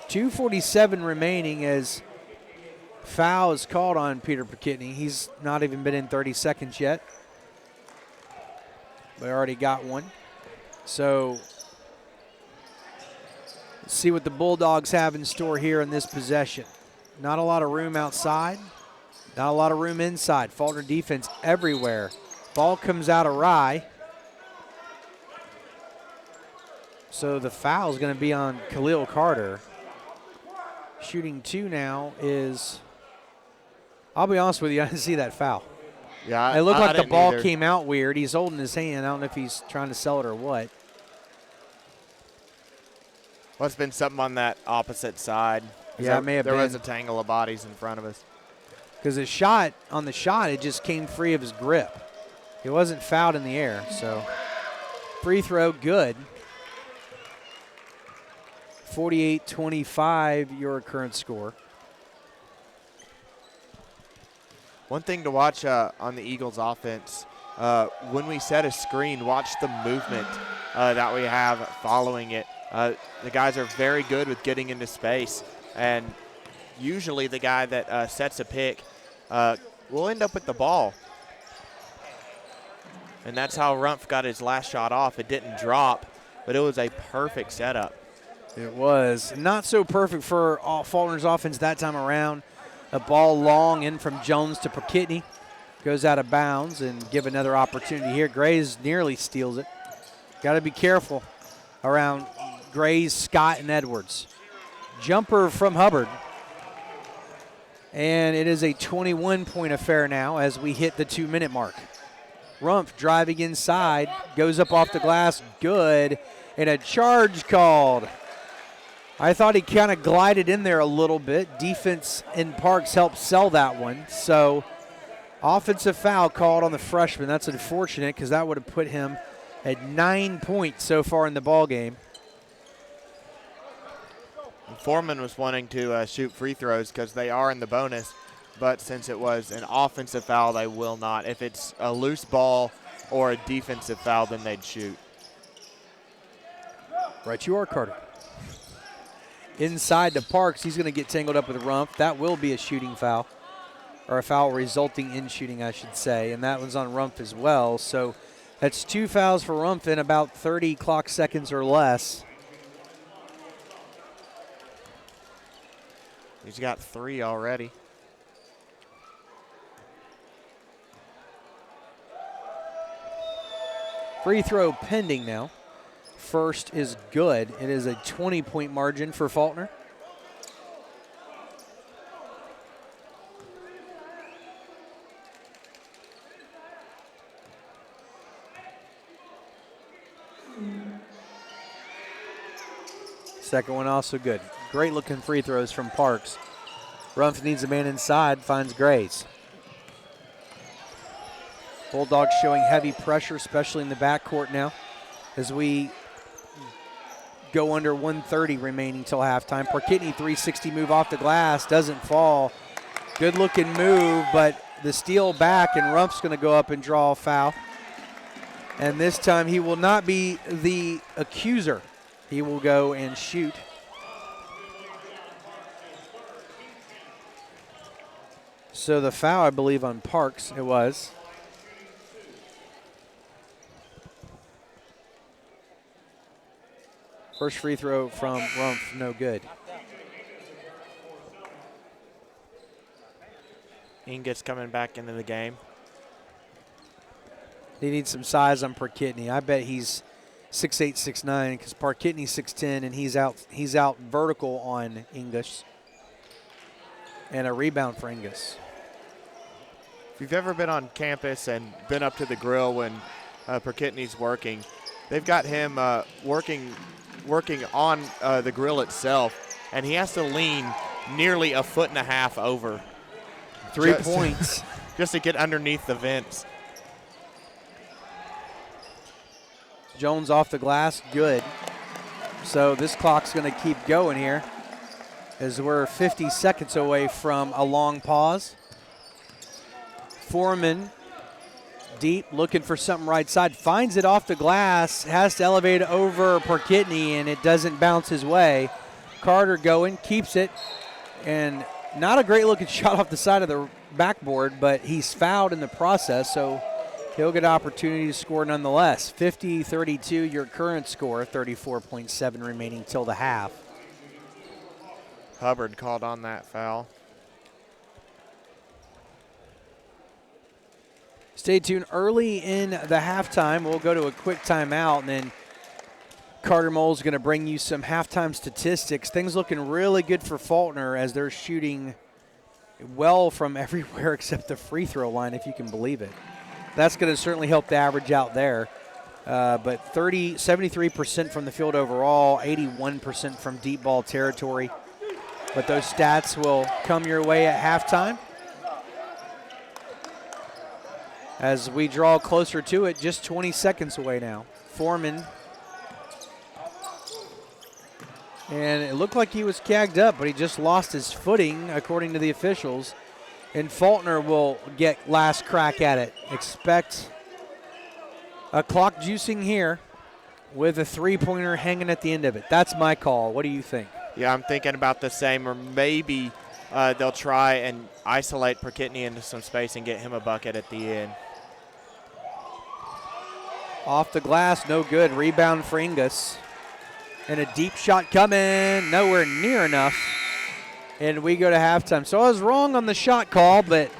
.247 remaining as foul is called on Peter Parkitney. He's not even been in 30 seconds yet. They already got one. So let's see what the Bulldogs have in store here in this possession. Not a lot of room outside. Not a lot of room inside. Faulkner defense everywhere. Ball comes out awry. So the foul is going to be on Khalil Carter. Shooting 2 now is, I'll be honest with you, I didn't see that foul. Yeah, it looked like the ball either. came out weird. He's holding his hand. I don't know if he's trying to sell it or what. Well, it's been something on that opposite side. Yeah, it may have been. There was a tangle of bodies in front of us. Because his shot, on the shot, it just came free of his grip. It wasn't fouled in the air, so free throw, good. 48-25, your current score. One thing to watch on the Eagles offense, when we set a screen, watch the movement that we have following it. The guys are very good with getting into space, and usually the guy that sets a pick will end up with the ball. And that's how Rumpf got his last shot off. It didn't drop, but it was a perfect setup. It was. Not so perfect for Faulkner's offense that time around. A ball long in from Jones to Parkitney. Goes out of bounds and give another opportunity here. Grays nearly steals it. Got to be careful around Grays, Scott, and Edwards. Jumper from Hubbard. And it is a 21-point affair now as we hit the 2-minute mark. Rumpf driving inside, goes up off the glass, good, and a charge called. I thought he kind of glided in there a little bit. Defense in Parks helped sell that one. So offensive foul called on the freshman. That's unfortunate because that would have put him at 9 points so far in the ball game. Foreman was wanting to shoot free throws because they are in the bonus, but since it was an offensive foul, they will not. If it's a loose ball or a defensive foul, then they'd shoot. Right you are, Carter. Inside to Parks, he's going to get tangled up with Rumpf. That will be a shooting foul, or a foul resulting in shooting, I should say, and that one's on Rumpf as well. So That's 2 fouls for Rumpf in about 30 clock seconds or less. He's got 3 already. Free throw pending now. First is good. It is a 20-point margin for Faulkner. Second one also good. Great looking free throws from Parks. Rumpf needs a man inside, finds Grays. Bulldogs showing heavy pressure, especially in the backcourt now, as we go under 1:30 remaining till halftime. Parkitney 360 move off the glass, doesn't fall. Good looking move, but the steal back, and Rumpf's going to go up and draw a foul. And this time he will not be the accuser. He will go and shoot. So the foul, I believe, on Parks, it was. First free throw from Rumpf, no good. Ingis coming back into the game. They need some size on Parkitney. I bet he's 6'8", 6'9", because Parkitney's 6'10", and he's out vertical on Ingis. And a rebound for Ingis. If you've ever been on campus and been up to the grill when Parkitney's working, they've got him working on the grill itself, and he has to lean nearly 1.5 foot over. 3 points. Just to get underneath the vents. Jones off the glass, good. So this clock's going to keep going here as we're 50 seconds away from a long pause. Foreman deep, looking for something right side, finds it off the glass, has to elevate it over Parkitney, and it doesn't bounce his way. Carter going, keeps it, and not a great looking shot off the side of the backboard, but he's fouled in the process, so he'll get an opportunity to score nonetheless. 50-32, your current score, 34.7 remaining till the half. Hubbard called on that foul. Stay tuned. Early in the halftime, we'll go to a quick timeout, and then Carter Moll's going to bring you some halftime statistics. Things looking really good for Faulkner as they're shooting well from everywhere except the free throw line, if you can believe it. That's going to certainly help the average out there. But 73% from the field overall, 81% from deep ball territory. But those stats will come your way at halftime. As we draw closer to it, just 20 seconds away now. Foreman. And it looked like he was cagged up, but he just lost his footing, according to the officials. And Faulkner will get last crack at it. Expect a clock juicing here with a three-pointer hanging at the end of it. That's my call. What do you think? Yeah, I'm thinking about the same, or maybe they'll try and isolate Parkitney into some space and get him a bucket at the end. Off the glass, no good. Rebound for Ingis. And a deep shot coming, nowhere near enough. And we go to halftime. So I was wrong on the shot call, but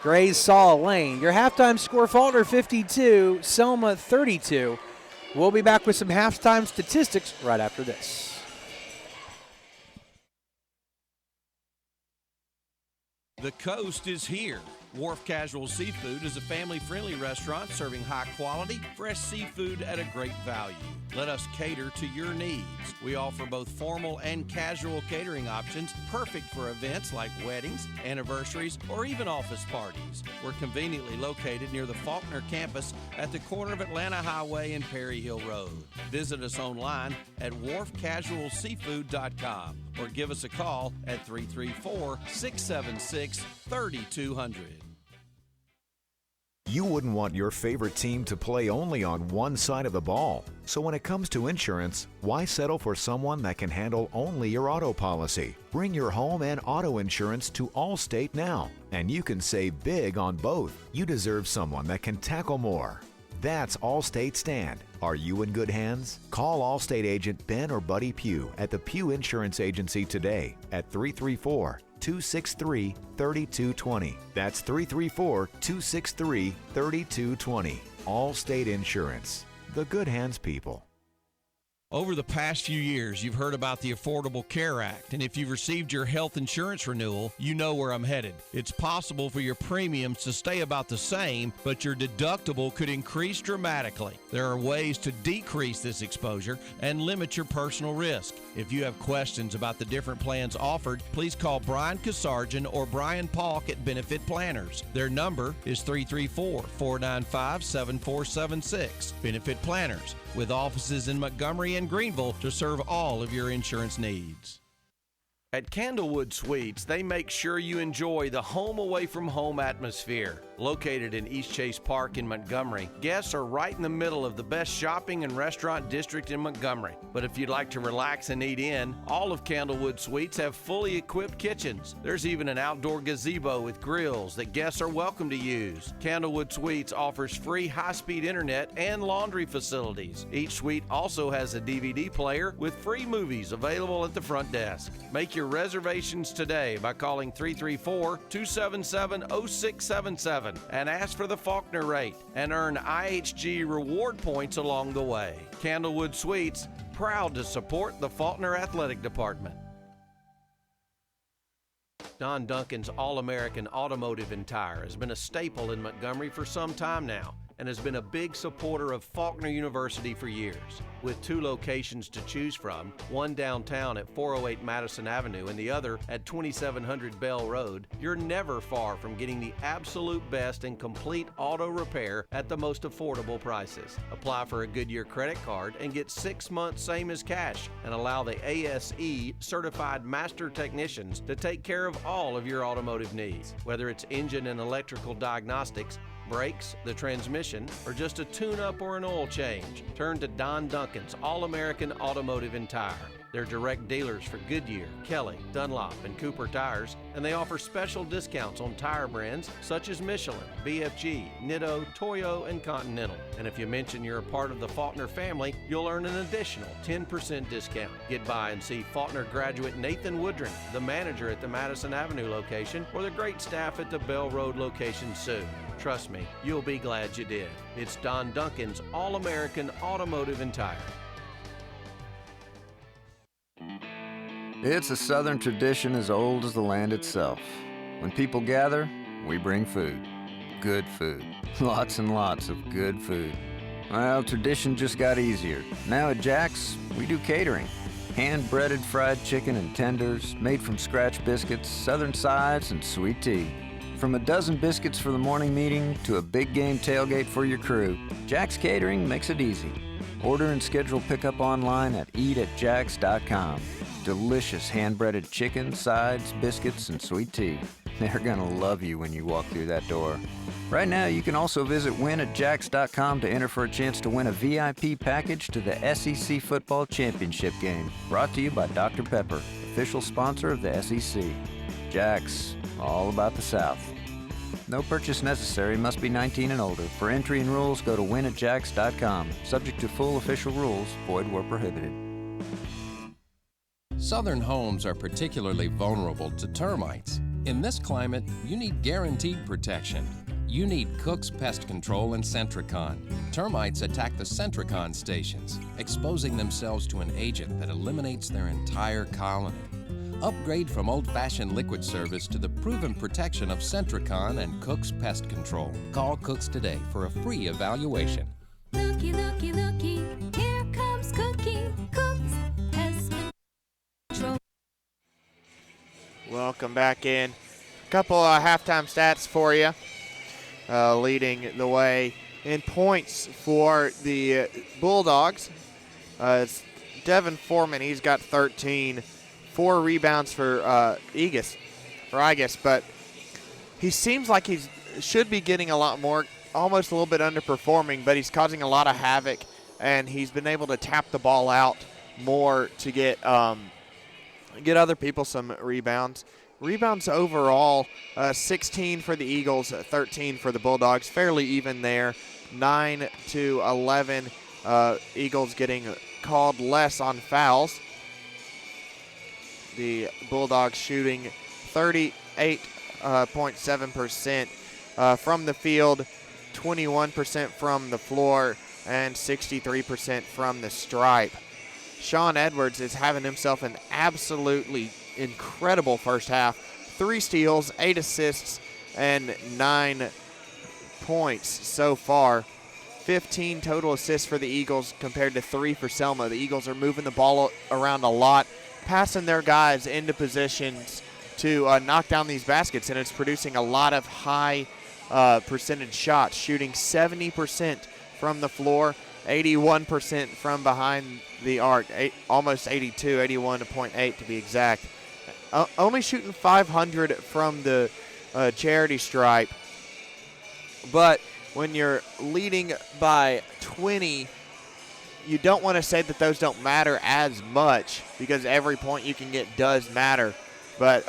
Grays saw a lane. Your halftime score, Faulkner 52, Selma 32. We'll be back with some halftime statistics right after this. The coast is here. Wharf Casual Seafood is a family-friendly restaurant serving high-quality, fresh seafood at a great value. Let us cater to your needs. We offer both formal and casual catering options, perfect for events like weddings, anniversaries, or even office parties. We're conveniently located near the Faulkner campus at the corner of Atlanta Highway and Perry Hill Road. Visit us online at wharfcasualseafood.com or give us a call at 334-676-3200. You wouldn't want your favorite team to play only on one side of the ball. So when it comes to insurance, why settle for someone that can handle only your auto policy? Bring your home and auto insurance to Allstate now, and you can save big on both. You deserve someone that can tackle more. That's Allstate stand. Are you in good hands? Call Allstate agent Ben or Buddy Pugh at the Pugh Insurance Agency today at 334-263-3220. That's 334-263-3220. Allstate Insurance. The good hands people. Over the past few years, you've heard about the Affordable Care Act, and if you've received your health insurance renewal, you know where I'm headed. It's possible for your premiums to stay about the same, but your deductible could increase dramatically. There are ways to decrease this exposure and limit your personal risk. If you have questions about the different plans offered, please call Brian Kasarjan or Brian Palk at Benefit Planners. Their number is 334-495-7476. Benefit Planners, with offices in Montgomery and Greenville to serve all of your insurance needs. At Candlewood Suites, they make sure you enjoy the home away from home atmosphere. Located in East Chase Park in Montgomery, guests are right in the middle of the best shopping and restaurant district in Montgomery. But if you'd like to relax and eat in, all of Candlewood Suites have fully equipped kitchens. There's even an outdoor gazebo with grills that guests are welcome to use. Candlewood Suites offers free high-speed internet and laundry facilities. Each suite also has a DVD player with free movies available at the front desk. Make your reservations today by calling 334-277-0677 and ask for the Faulkner rate and earn IHG reward points along the way. Candlewood Suites, proud to support the Faulkner Athletic Department. Don Duncan's All-American Automotive and Tire has been a staple in Montgomery for some time now and has been a big supporter of Faulkner University for years. With 2 locations to choose from, one downtown at 408 Madison Avenue and the other at 2700 Bell Road, you're never far from getting the absolute best in complete auto repair at the most affordable prices. Apply for a Goodyear credit card and get 6 months same as cash, and allow the ASE certified master technicians to take care of all of your automotive needs. Whether it's engine and electrical diagnostics, brakes, the transmission, or just a tune-up or an oil change, turn to Don Duncan's All-American Automotive and Tire. They're direct dealers for Goodyear, Kelly, Dunlop, and Cooper tires, and they offer special discounts on tire brands such as Michelin, BFG, Nitto, Toyo, and Continental. And if you mention you're a part of the Faulkner family, you'll earn an additional 10% discount. Get by and see Faulkner graduate Nathan Woodring, the manager at the Madison Avenue location, or the great staff at the Bell Road location soon. Trust me, you'll be glad you did. It's Don Duncan's All-American Automotive and Tire. It's a Southern tradition as old as the land itself. When people gather, we bring food. Good food. Lots and lots of good food. Well, tradition just got easier. Now at Jack's, we do catering. Hand-breaded fried chicken and tenders, made from scratch biscuits, southern sides, and sweet tea. From a dozen biscuits for the morning meeting to a big game tailgate for your crew, Jack's Catering makes it easy. Order and schedule pickup online at eatatjacks.com. Delicious hand-breaded chicken, sides, biscuits, and sweet tea. They're gonna love you when you walk through that door. Right now, you can also visit winatjacks.com to enter for a chance to win a VIP package to the SEC Football Championship game. Brought to you by Dr. Pepper, official sponsor of the SEC. Jack's, all about the South. No purchase necessary, must be 19 and older. For entry and rules, go to winatjacks.com. Subject to full official rules, void where prohibited. Southern homes are particularly vulnerable to termites. In this climate, you need guaranteed protection. You need Cook's Pest Control and Centricon. Termites attack the Centricon stations, exposing themselves to an agent that eliminates their entire colony. Upgrade from old-fashioned liquid service to the proven protection of Centricon and Cook's Pest Control. Call Cook's today for a free evaluation. Looky, looky, looky, here comes Cookie. Cook's Pest Control. Welcome back in. A couple halftime stats for you. Leading the way in points for the Bulldogs. It's Devin Foreman. He's got 13. 4 rebounds for Igas, but he seems like he should be getting a lot more, almost a little bit underperforming, but he's causing a lot of havoc, and he's been able to tap the ball out more to get other people some rebounds. Rebounds overall, 16 for the Eagles, 13 for the Bulldogs, fairly even there. 9-11. Eagles getting called less on fouls. The Bulldogs shooting 38.7% from the field, 21% from the floor, and 63% from the stripe. Sean Edwards is having himself an absolutely incredible first half. 3 steals, 8 assists, and 9 points so far. 15 total assists for the Eagles compared to 3 for Selma. The Eagles are moving the ball around a lot, passing their guys into positions to knock down these baskets, and it's producing a lot of high percentage shots, shooting 70% from the floor, 81% from behind the arc, almost 82, 81.8 to be exact. Only shooting 500 from the charity stripe, but when you're leading by 20, you don't want to say that those don't matter as much because every point you can get does matter. But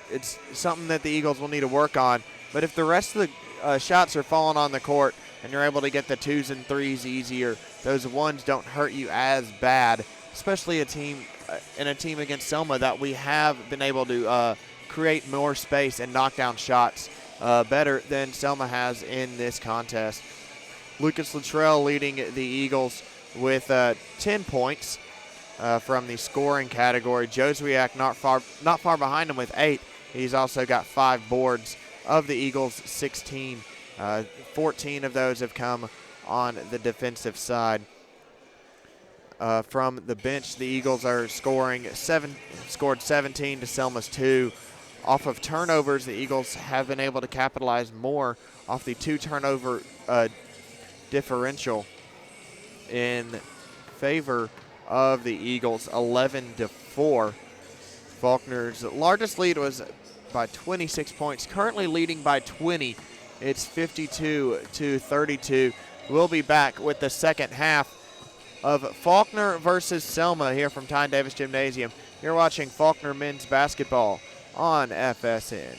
it's something that the Eagles will need to work on. But if the rest of the shots are falling on the court and you're able to get the 2s and 3s easier, those 1s don't hurt you as bad, especially in a team against Selma that we have been able to create more space and knock down shots better than Selma has in this contest. Lucas Luttrell leading the Eagles with 10 points from the scoring category. Joswiak not far behind him with 8. He's also got 5 boards. Of the Eagles' 16, 14 of those have come on the defensive side. From the bench, the Eagles are scored 17 to Selma's 2. Off of turnovers, the Eagles have been able to capitalize more off the 2 turnover differential in favor of the Eagles, 11-4. Faulkner's largest lead was by 26 points, currently leading by 20. It's 52-32. We'll be back with the second half of Faulkner versus Selma here from Tine Davis Gymnasium. You're watching Faulkner men's basketball on FSN.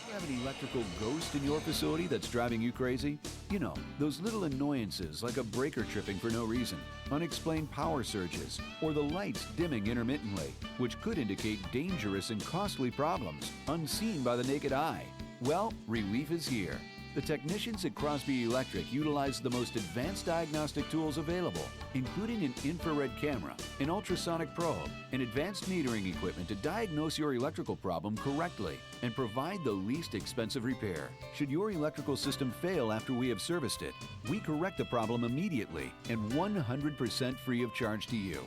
You have an electrical ghost in your facility that's driving you crazy? You know, those little annoyances like a breaker tripping for no reason, unexplained power surges, or the lights dimming intermittently, which could indicate dangerous and costly problems unseen by the naked eye. Well, relief is here. The technicians at Crosby Electric utilize the most advanced diagnostic tools available, including an infrared camera, an ultrasonic probe, and advanced metering equipment to diagnose your electrical problem correctly and provide the least expensive repair. Should your electrical system fail after we have serviced it, we correct the problem immediately and 100% free of charge to you.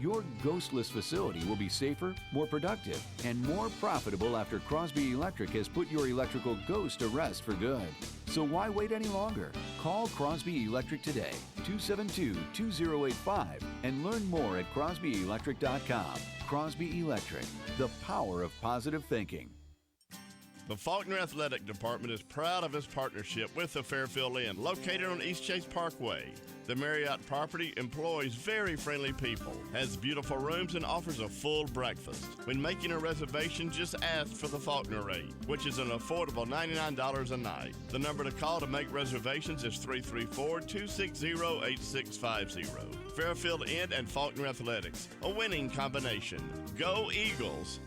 Your ghostless facility will be safer, more productive, and more profitable after Crosby Electric has put your electrical ghost to rest for good. So why wait any longer? Call Crosby Electric today, 272-2085, and learn more at crosbyelectric.com. Crosby Electric, the power of positive thinking. The Faulkner Athletic Department is proud of its partnership with the Fairfield Inn, located on East Chase Parkway. The Marriott property employs very friendly people, has beautiful rooms, and offers a full breakfast. When making a reservation, just ask for the Faulkner rate, which is an affordable $99 a night. The number to call to make reservations is 334-260-8650. Fairfield Inn and Faulkner Athletics, a winning combination. Go Eagles!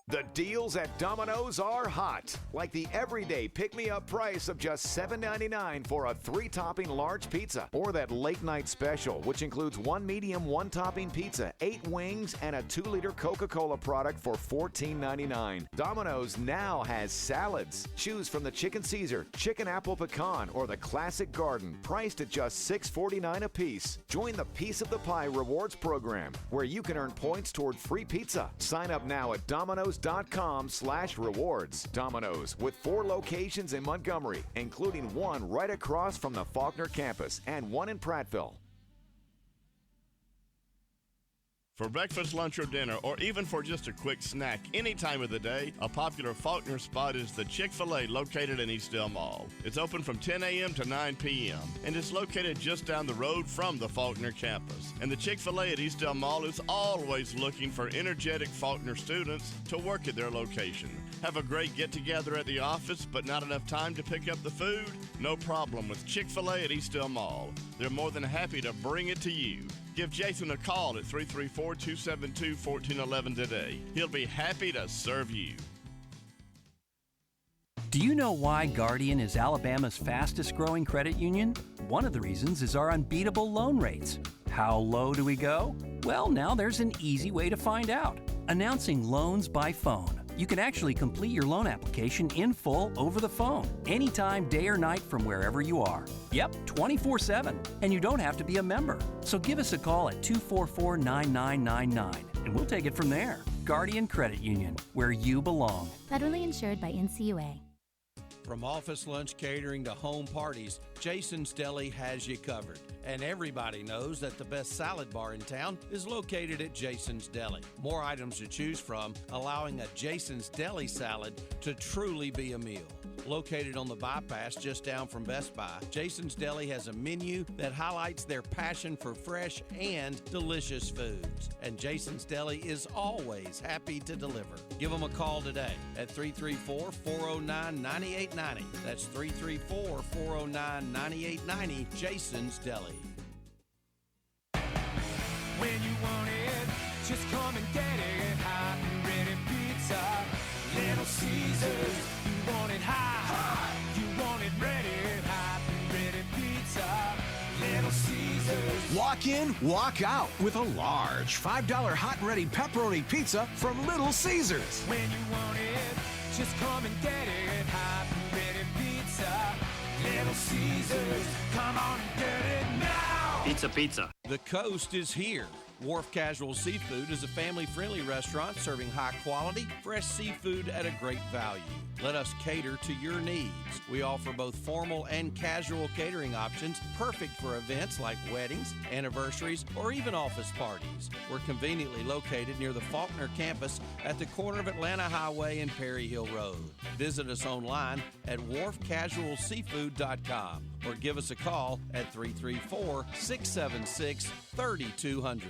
The deals at Domino's are hot, like the everyday pick-me-up price of just $7.99 for a 3-topping large pizza, or that late-night special, which includes 1 medium, 1-topping pizza, 8 wings, and a 2-liter Coca-Cola product for $14.99. Domino's now has salads. Choose from the Chicken Caesar, Chicken Apple Pecan, or the Classic Garden, priced at just $6.49 a piece. Join the Piece of the Pie Rewards program, where you can earn points toward free pizza. Sign up now at Domino's.com/rewards. Domino's, with 4 locations in Montgomery, including one right across from the Faulkner campus and one in Prattville. For breakfast, lunch, or dinner, or even for just a quick snack any time of the day, a popular Faulkner spot is the Chick-fil-A located in Eastdale Mall. It's open from 10 a.m. to 9 p.m. and it's located just down the road from the Faulkner campus. And the Chick-fil-A at Eastdale Mall is always looking for energetic Faulkner students to work at their location. Have a great get-together at the office, but not enough time to pick up the food? No problem with Chick-fil-A at Eastdale Mall. They're more than happy to bring it to you. Give Jason a call at 334-272-1411 today. He'll be happy to serve you. Do you know why Guardian is Alabama's fastest growing credit union? One of the reasons is our unbeatable loan rates. How low do we go? Well, now there's an easy way to find out. Announcing loans by phone. You can actually complete your loan application in full over the phone, anytime, day or night, from wherever you are. Yep, 24/7. And you don't have to be a member. So give us a call at 244-9999, and we'll take it from there. Guardian Credit Union, where you belong. Federally insured by NCUA. From office lunch catering to home parties, Jason's Deli has you covered. And everybody knows that the best salad bar in town is located at Jason's Deli. More items to choose from, allowing a Jason's Deli salad to truly be a meal. Located on the bypass just down from Best Buy, Jason's Deli has a menu that highlights their passion for fresh and delicious foods. And Jason's Deli is always happy to deliver. Give them a call today at 334-409-9890. That's 334-409-9890, Jason's Deli. When you want it, just come and get it. Hot and ready pizza, Little Caesars. You want it hot, you want it ready. Hot and ready pizza, Little Caesars. Walk in, walk out with a large $5 hot and ready pepperoni pizza from Little Caesars. When you want it, just come and get it. Hot and ready pizza, Little Caesars. Come on and get it now. Pizza, pizza. The coast is here. Wharf Casual Seafood is a family-friendly restaurant serving high-quality, fresh seafood at a great value. Let us cater to your needs. We offer both formal and casual catering options, perfect for events like weddings, anniversaries, or even office parties. We're conveniently located near the Faulkner campus at the corner of Atlanta Highway and Perry Hill Road. Visit us online at wharfcasualseafood.com or give us a call at 334-676-3200.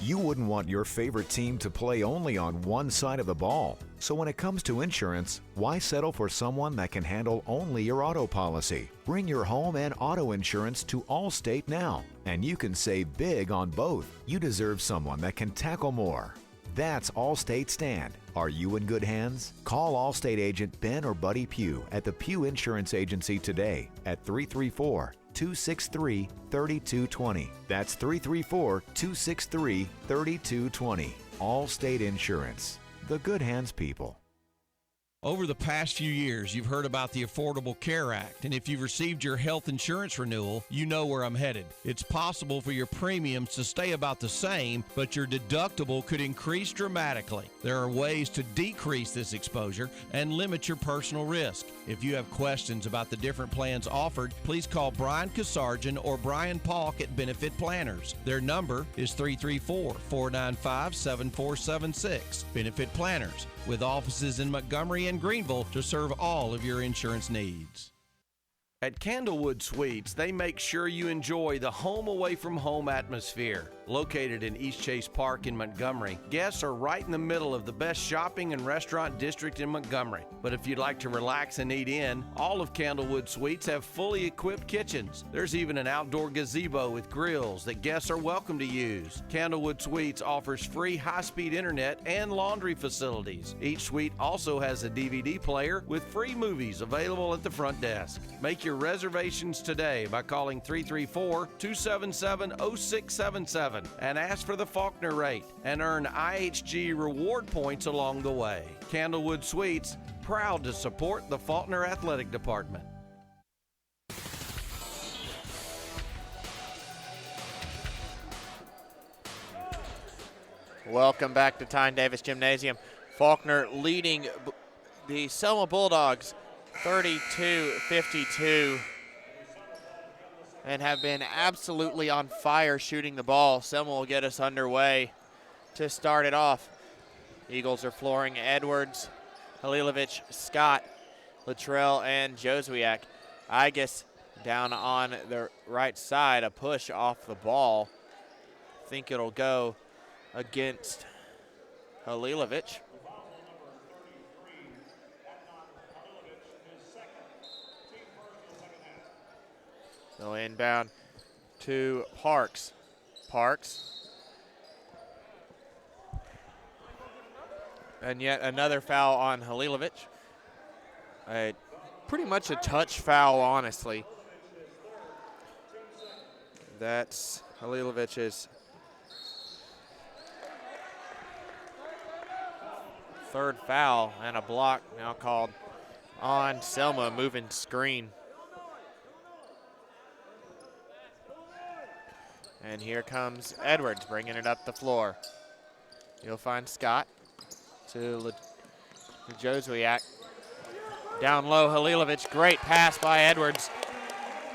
You wouldn't want your favorite team to play only on one side of the ball. So when it comes to insurance, why settle for someone that can handle only your auto policy? Bring your home and auto insurance to Allstate now, and you can save big on both. You deserve someone that can tackle more. That's Allstate Stand. Are you in good hands? Call Allstate agent Ben or Buddy Pugh at the Pugh Insurance Agency today at 334-263-3220. That's 334-263-3220. Allstate Insurance. The good hands people. Over the past few years, you've heard about the Affordable Care Act, and if you've received your health insurance renewal, you know where I'm headed. It's possible for your premiums to stay about the same, but your deductible could increase dramatically. There are ways to decrease this exposure and limit your personal risk. If you have questions about the different plans offered, please call Brian Kasarjan or Brian Palk at Benefit Planners. Their number is 334-495-7476. Benefit Planners, with offices in Montgomery and Greenville to serve all of your insurance needs. At Candlewood Suites, they make sure you enjoy the home away from home atmosphere. Located in East Chase Park in Montgomery, guests are right in the middle of the best shopping and restaurant district in Montgomery. But if you'd like to relax and eat in, all of Candlewood Suites have fully equipped kitchens. There's even an outdoor gazebo with grills that guests are welcome to use. Candlewood Suites offers free high-speed internet and laundry facilities. Each suite also has a DVD player with free movies available at the front desk. Make your reservations today by calling 334-277-0677 and ask for the Faulkner rate and earn IHG reward points along the way. Candlewood Suites, proud to support the Faulkner Athletic Department. Welcome back to Tine Davis Gymnasium. Faulkner leading the Selma Bulldogs 32-52. and have been absolutely on fire shooting the ball. Selma will get us underway to start it off. Eagles are flooring Edwards, Halilovic, Scott, Luttrell, and Joswiak. Igus down on the right side, a push off the ball. I think it'll go against Halilovic. So inbound to Parks. Parks. And yet another foul on Halilovic. Pretty much a touch foul, honestly. That's Halilovic's third foul, and a block now called on Selma, moving screen. And here comes Edwards bringing it up the floor. You'll find Scott to Joswiak. Down low, Halilovic, great pass by Edwards.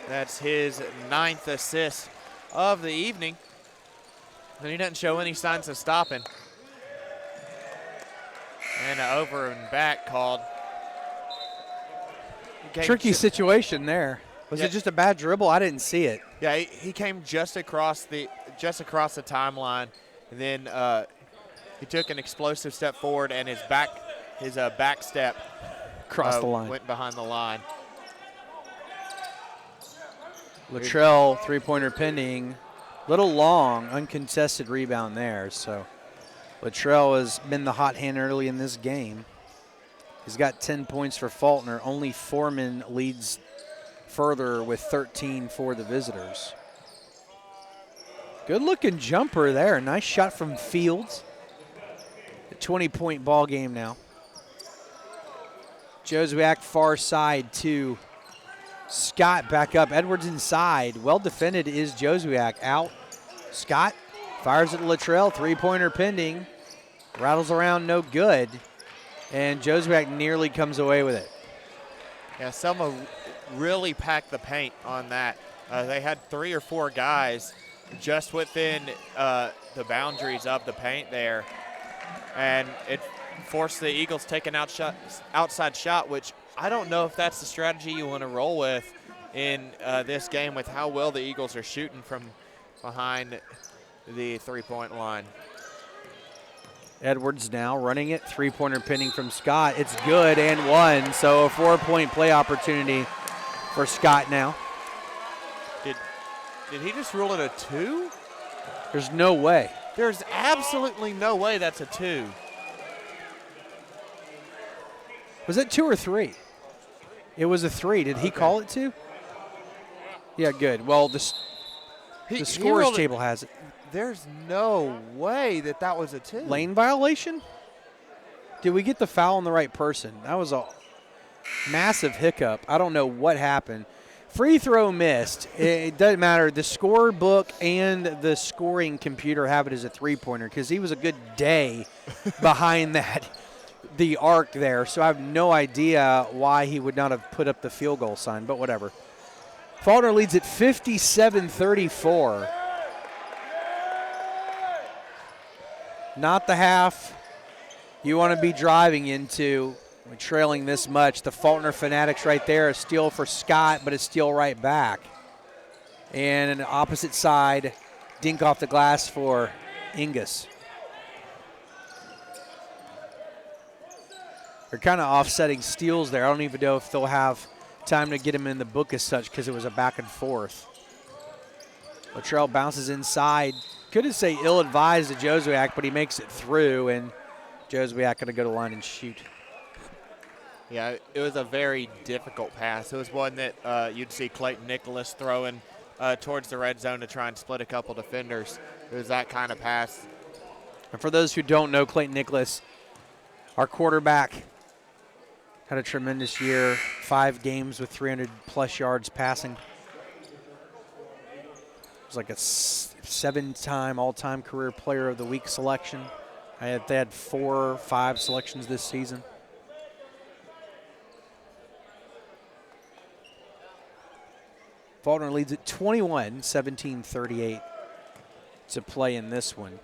That's his 9th assist of the evening. And he doesn't show any signs of stopping. And an over and back called. Tricky situation there. Was it just a bad dribble? I didn't see it. Yeah, he came just across the timeline, and then he took an explosive step forward, and his back step crossed the line, went behind the line. Luttrell, three-pointer pending, little long, uncontested rebound there. So Luttrell has been the hot hand early in this game. He's got 10 points for Faulkner. Only Foreman leads further with 13 for the visitors. Good looking jumper there. Nice shot from Fields. A 20-point ball game now. Joswiak far side to Scott back up. Edwards inside. Well defended is Joswiak. Out. Scott fires at Luttrell. Three-pointer pending. Rattles around, no good. And Joswiak nearly comes away with it. Yeah, Selma really packed the paint on that. They had 3 or 4 guys just within the boundaries of the paint there. And it forced the Eagles take an outside shot, which I don't know if that's the strategy you want to roll with in this game with how well the Eagles are shooting from behind the three-point line. Edwards now running it. Three-pointer pinning from Scott. It's good and one. So a 4-point play opportunity for Scott now. Did he just rule it a 2? There's no way. There's absolutely no way that's a 2. Was it 2 or 3? It was a 3. Did he call it 2? Yeah, good. Well, the scorer's table has it. There's no way that was a 2. Lane violation? Did we get the foul on the right person? That was a massive hiccup. I don't know what happened. Free throw missed. It doesn't matter. The score book and the scoring computer have it as a three-pointer because he was a good day behind the arc there. So I have no idea why he would not have put up the field goal sign, but whatever. Faulkner leads at 57-34. Not the half you want to be driving into. We're trailing this much. The Faulkner Fanatics right there, a steal for Scott, but a steal right back. And an opposite side, dink off the glass for Ingus. They're kind of offsetting steals there. I don't even know if they'll have time to get him in the book as such because it was a back and forth. Luttrell bounces inside. Couldn't say ill-advised to Joswiak, but he makes it through, and Joswiak going to go to the line and shoot. Yeah, it was a very difficult pass. It was one that you'd see Clayton Nicholas throwing towards the red zone to try and split a couple defenders. It was that kind of pass. And for those who don't know, Clayton Nicholas, our quarterback, had a tremendous year, 5 games with 300-plus yards passing. It was like a 7-time all-time career player of the week selection. They had 4 or 5 selections this season. Faulkner leads at 21, 17:38 to play in this one.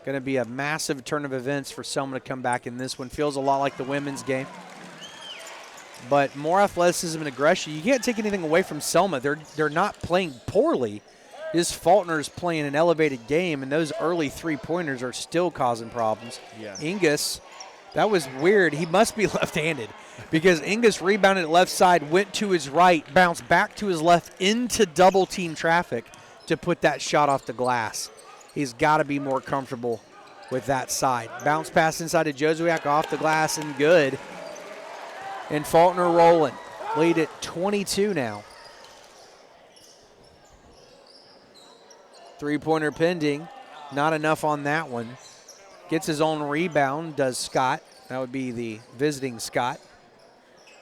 Going to be a massive turn of events for Selma to come back in this one. Feels a lot like the women's game. But more athleticism and aggression. You can't take anything away from Selma. They're not playing poorly. This Faulkner's playing an elevated game, and those early three-pointers are still causing problems. Yeah. Ingus, that was weird. He must be left-handed because Ingus rebounded at left side, went to his right, bounced back to his left into double-team traffic to put that shot off the glass. He's got to be more comfortable with that side. Bounce pass inside to Jozuak, off the glass and good. And Faulkner rolling. Lead at 22 now. Three-pointer pending. Not enough on that one. Gets his own rebound, does Scott. That would be the visiting Scott.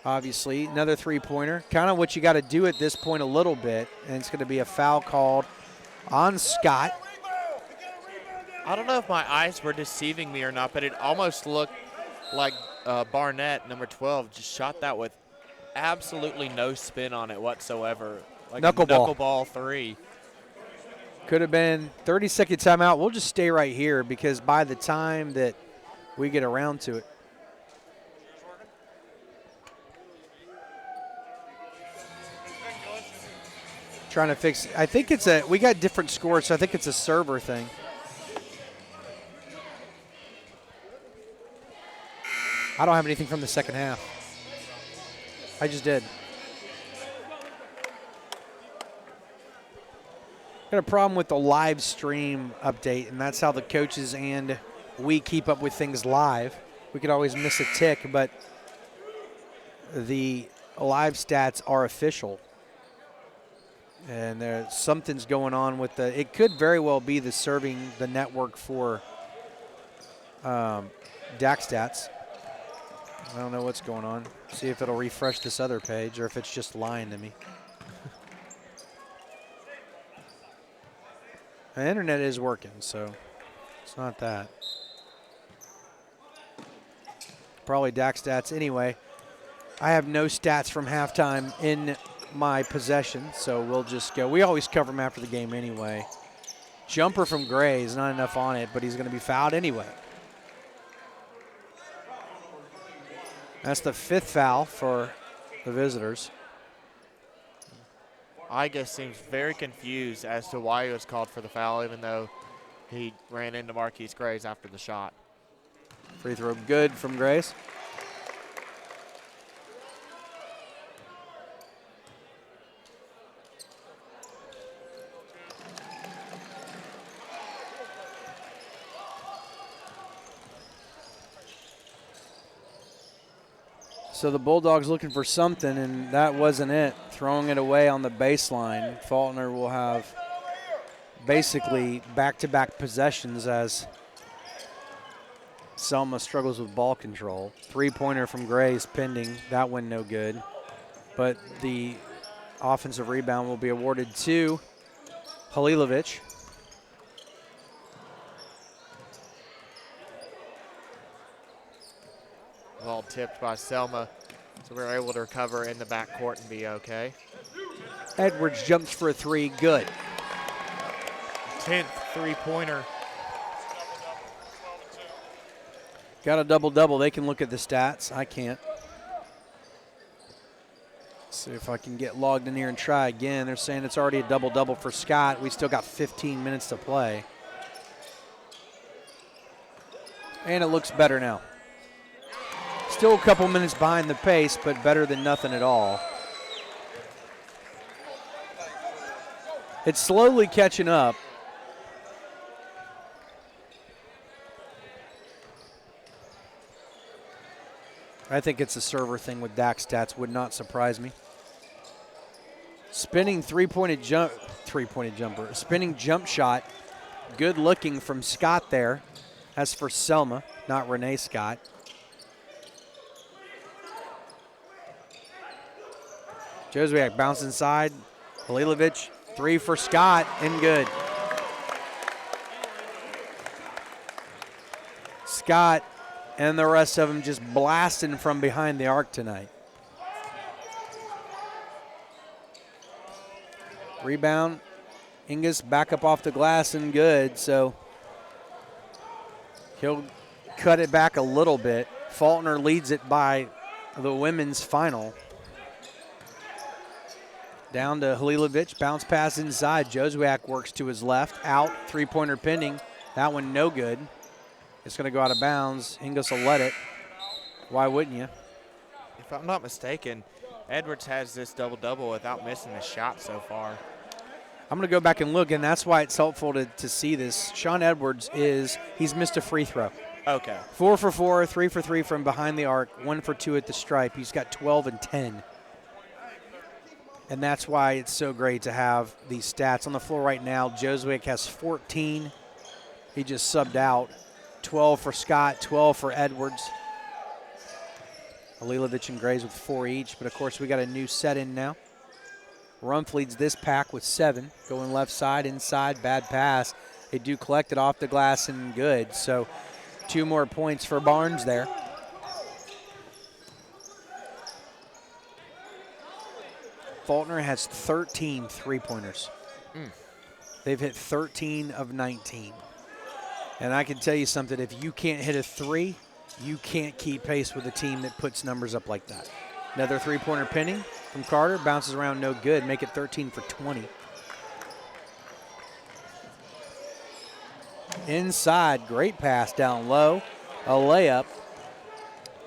Obviously, another three-pointer. Kind of what you got to do at this point a little bit. And it's going to be a foul called on Scott. I don't know if my eyes were deceiving me or not, but it almost looked like Barnett, number 12, just shot that with absolutely no spin on it whatsoever. Like knuckleball three. Could have been 30-second timeout. We'll just stay right here because by the time that we get around to it. Trying to fix, I think it's we got different scores, so I think it's a server thing. I don't have anything from the second half. I just did. Got a problem with the live stream update, and that's how the coaches and we keep up with things live. We could always miss a tick, but the live stats are official. And there's something's going on with it could very well be the serving the network for DAC stats. I don't know what's going on. See if it'll refresh this other page or if it's just lying to me. The internet is working, so it's not that. Probably DAC stats anyway. I have no stats from halftime in my possession, so we'll just go. We always cover them after the game anyway. Jumper from Gray is not enough on it, but he's going to be fouled anyway. That's the 5th foul for the visitors. Iga seems very confused as to why he was called for the foul, even though he ran into Marquise Grays after the shot. Free throw good from Grace. So the Bulldogs looking for something, and that wasn't it. Throwing it away on the baseline. Faulkner will have basically back-to-back possessions as Selma struggles with ball control. Three-pointer from Gray is pending. That one no good. But the offensive rebound will be awarded to Halilovic. Ball tipped by Selma, so we're able to recover in the backcourt and be okay. Edwards jumps for a three, good. 10th three-pointer. Got a double-double. They can look at the stats. I can't. See if I can get logged in here and try again. They're saying it's already a double-double for Scott. We still got 15 minutes to play. And it looks better now. Still a couple minutes behind the pace, but better than nothing at all. It's slowly catching up. I think it's a server thing with DAC stats. Would not surprise me. Spinning three-pointed jumper. Spinning jump shot. Good looking from Scott there. That's for Selma, not Renee Scott. Jozuak bounce inside. Halilovic, three for Scott, and good. Scott and the rest of them just blasting from behind the arc tonight. Rebound. Ingus back up off the glass and good. So he'll cut it back a little bit. Faulkner leads it by the women's final. Down to Halilovic, bounce pass inside. Joswiak works to his left, out, three-pointer pending. That one no good. It's going to go out of bounds. Ingus will let it. Why wouldn't you? If I'm not mistaken, Edwards has this double-double without missing a shot so far. I'm going to go back and look, and that's why it's helpful to see this. Sean Edwards he's missed a free throw. Okay. 4 for 4, 3 for 3 from behind the arc, 1 for 2 at the stripe. He's got 12 and 10. And that's why it's so great to have these stats on the floor right now. Joswiak has 14. He just subbed out. 12 for Scott, 12 for Edwards. Halilovic and Grays with 4 each, but of course we got a new set in now. Rumpf leads this pack with 7. Going left side, inside, bad pass. They do collect it off the glass and good. So 2 more points for Barnes there. Faulkner has 13 three-pointers. They've hit 13 of 19. And I can tell you something, if you can't hit a 3, you can't keep pace with a team that puts numbers up like that. Another three-pointer pinning from Carter, bounces around no good, make it 13 for 20. Inside, great pass down low, a layup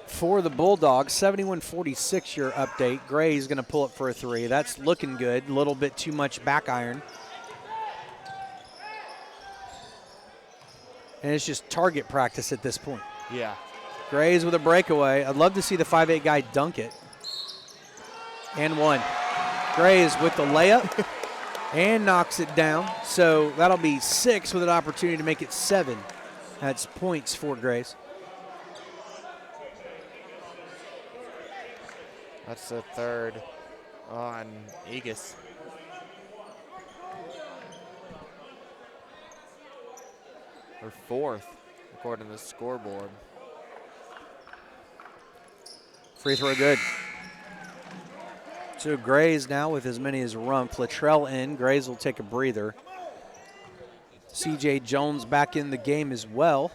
for the Bulldogs. 71-46 your update. Gray's going to pull it for a 3. That's looking good, a little bit too much back iron. And it's just target practice at this point. Yeah. Grays with a breakaway. I'd love to see the 5'8 guy dunk it. And 1. Grays with the layup and knocks it down. So that'll be 6 with an opportunity to make it 7. That's points for Grays. That's the 3rd on Egas. Or 4th, according to the scoreboard. Free throw good. So Grays now with as many as Rumpf. Latrell in. Grays will take a breather. C.J. Jones back in the game as well,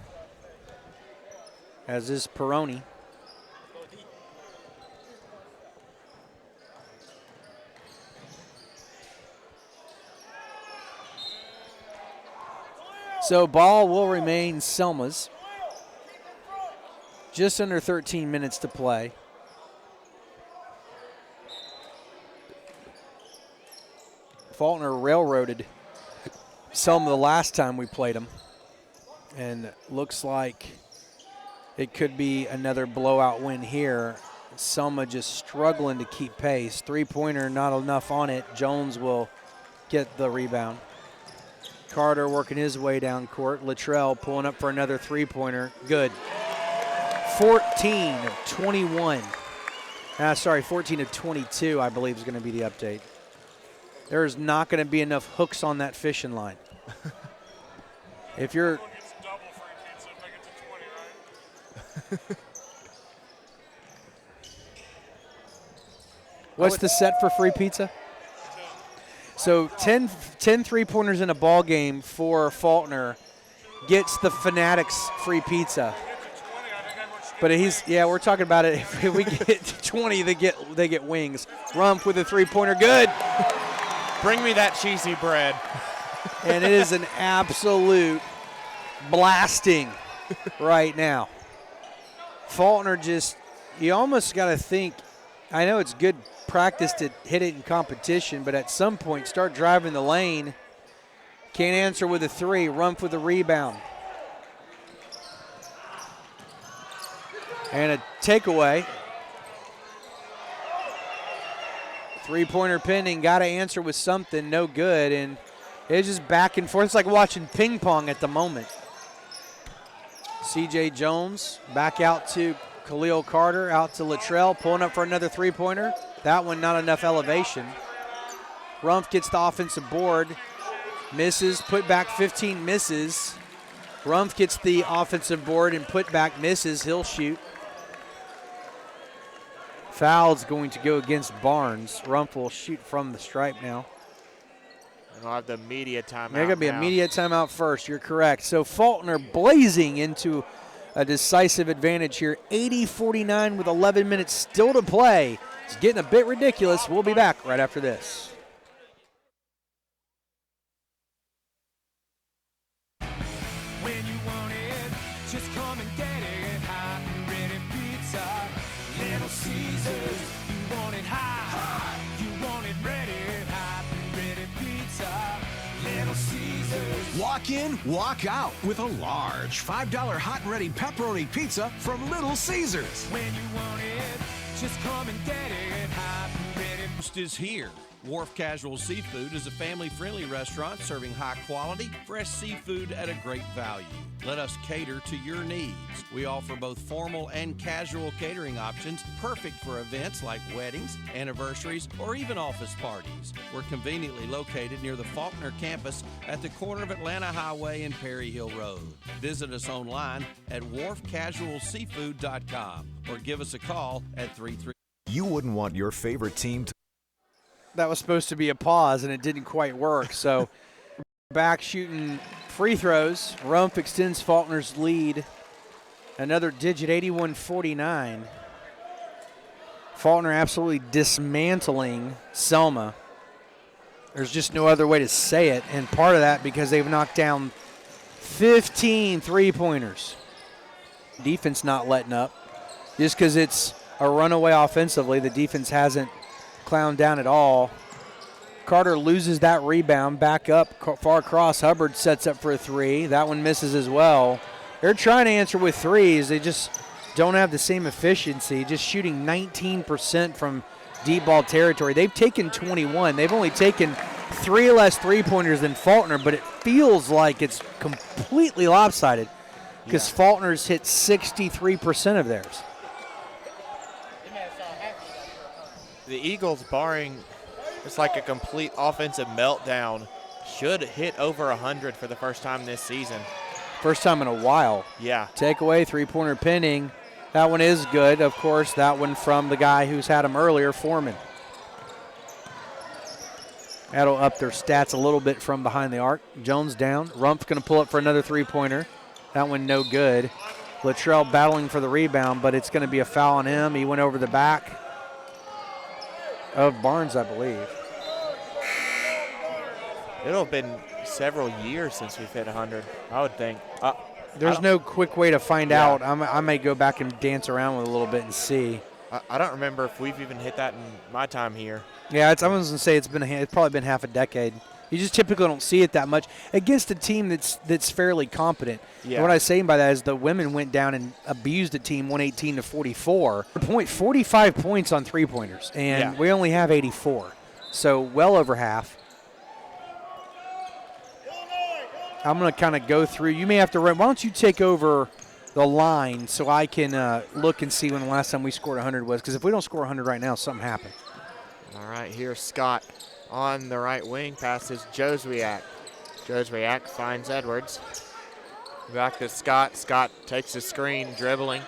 as is Peroni. So ball will remain Selma's. Just under 13 minutes to play. Faulkner railroaded Selma the last time we played them. And looks like it could be another blowout win here. Selma just struggling to keep pace. Three-pointer, not enough on it. Jones will get the rebound. Carter working his way down court. Latrell pulling up for another three-pointer. Good. 14 of 21. 14 of 22, I believe, is going to be the update. There's not going to be enough hooks on that fishing line. If you're... What's the set for free pizza? So 10 three-pointers in a ball game for Faulkner gets the Fanatics free pizza. But we're talking about it. If we get to 20, they get wings. Rumpf with a three-pointer, good. Bring me that cheesy bread. And it is an absolute blasting right now. Faulkner you almost got to think, I know it's good practice to hit it in competition, but at some point start driving the lane. Can't answer with a 3. Rumpf with a rebound. And a takeaway. Three-pointer pending, got to answer with something, no good. And it's just back and forth. It's like watching ping pong at the moment. C.J. Jones back out to Khalil Carter, out to Latrell, pulling up for another three-pointer. That one not enough elevation. Rumpf gets the offensive board, misses, put back 15, misses. Rumpf gets the offensive board and put back, misses, he'll shoot. Foul's going to go against Barnes. Rumpf will shoot from the stripe now. We'll have the media timeout. There's going to be a media timeout first. You're correct. So Faulkner blazing into a decisive advantage here. 80-49 with 11 minutes still to play. It's getting a bit ridiculous. We'll be back right after this. When you want it, just come and get it. Hot and ready pizza. Little Caesars. You want it hot. You want it ready. Hot and ready pizza. Little Caesars. Walk in, walk out with a large $5 hot and ready pepperoni pizza from Little Caesars. When you want it, just come and get it. Hot and ready. Is here. Wharf Casual Seafood is a family-friendly restaurant serving high-quality, fresh seafood at a great value. Let us cater to your needs. We offer both formal and casual catering options, perfect for events like weddings, anniversaries, or even office parties. We're conveniently located near the Faulkner campus at the corner of Atlanta Highway and Perry Hill Road. Visit us online at wharfcasualseafood.com or give us a call at 33. You wouldn't want your favorite team to. That was supposed to be a pause, and it didn't quite work. So back shooting free throws. Rumpf extends Faulkner's lead. Another digit, 81-49. Faulkner absolutely dismantling Selma. There's just no other way to say it, and part of that because they've knocked down 15 three-pointers. Defense not letting up. Just because it's a runaway offensively, the defense hasn't clowned down at all. Carter loses that rebound, back up, far across. Hubbard sets up for a three. That one misses as well. They're trying to answer with threes. They just don't have the same efficiency, just shooting 19% from deep ball territory. They've taken 21. They've only taken 3 less three-pointers than Faulkner, but it feels like it's completely lopsided because Faulkner's hit 63% of theirs. The Eagles, barring just like a complete offensive meltdown, should hit over 100 for the first time this season. First time in a while. Yeah. Takeaway, three-pointer pinning. That one is good. Of course, that one from the guy who's had him earlier, Foreman. That'll up their stats a little bit from behind the arc. Jones down. Rumpf going to pull up for another three-pointer. That one no good. Luttrell battling for the rebound, but it's going to be a foul on him. He went over the back of Barnes, I believe. It'll have been several years since we've hit 100, I would think. There's no quick way to find out. I may go back and dance around with it a little bit and see. I don't remember if we've even hit that in my time here. Yeah, I was going to say it's probably been half a decade. You just typically don't see it that much against a team that's fairly competent. Yeah. And what I was saying by that is the women went down and abused a team 118-44. 45 points on three-pointers, and we only have 84. So well over half. I'm going to kind of go through. You may have to run. Why don't you take over the line so I can look and see when the last time we scored 100 was? Because if we don't score 100 right now, something happened. All right, here's Scott on the right wing, passes Joswiak. Joswiak finds Edwards. Back to Scott. Scott takes the screen, dribbling.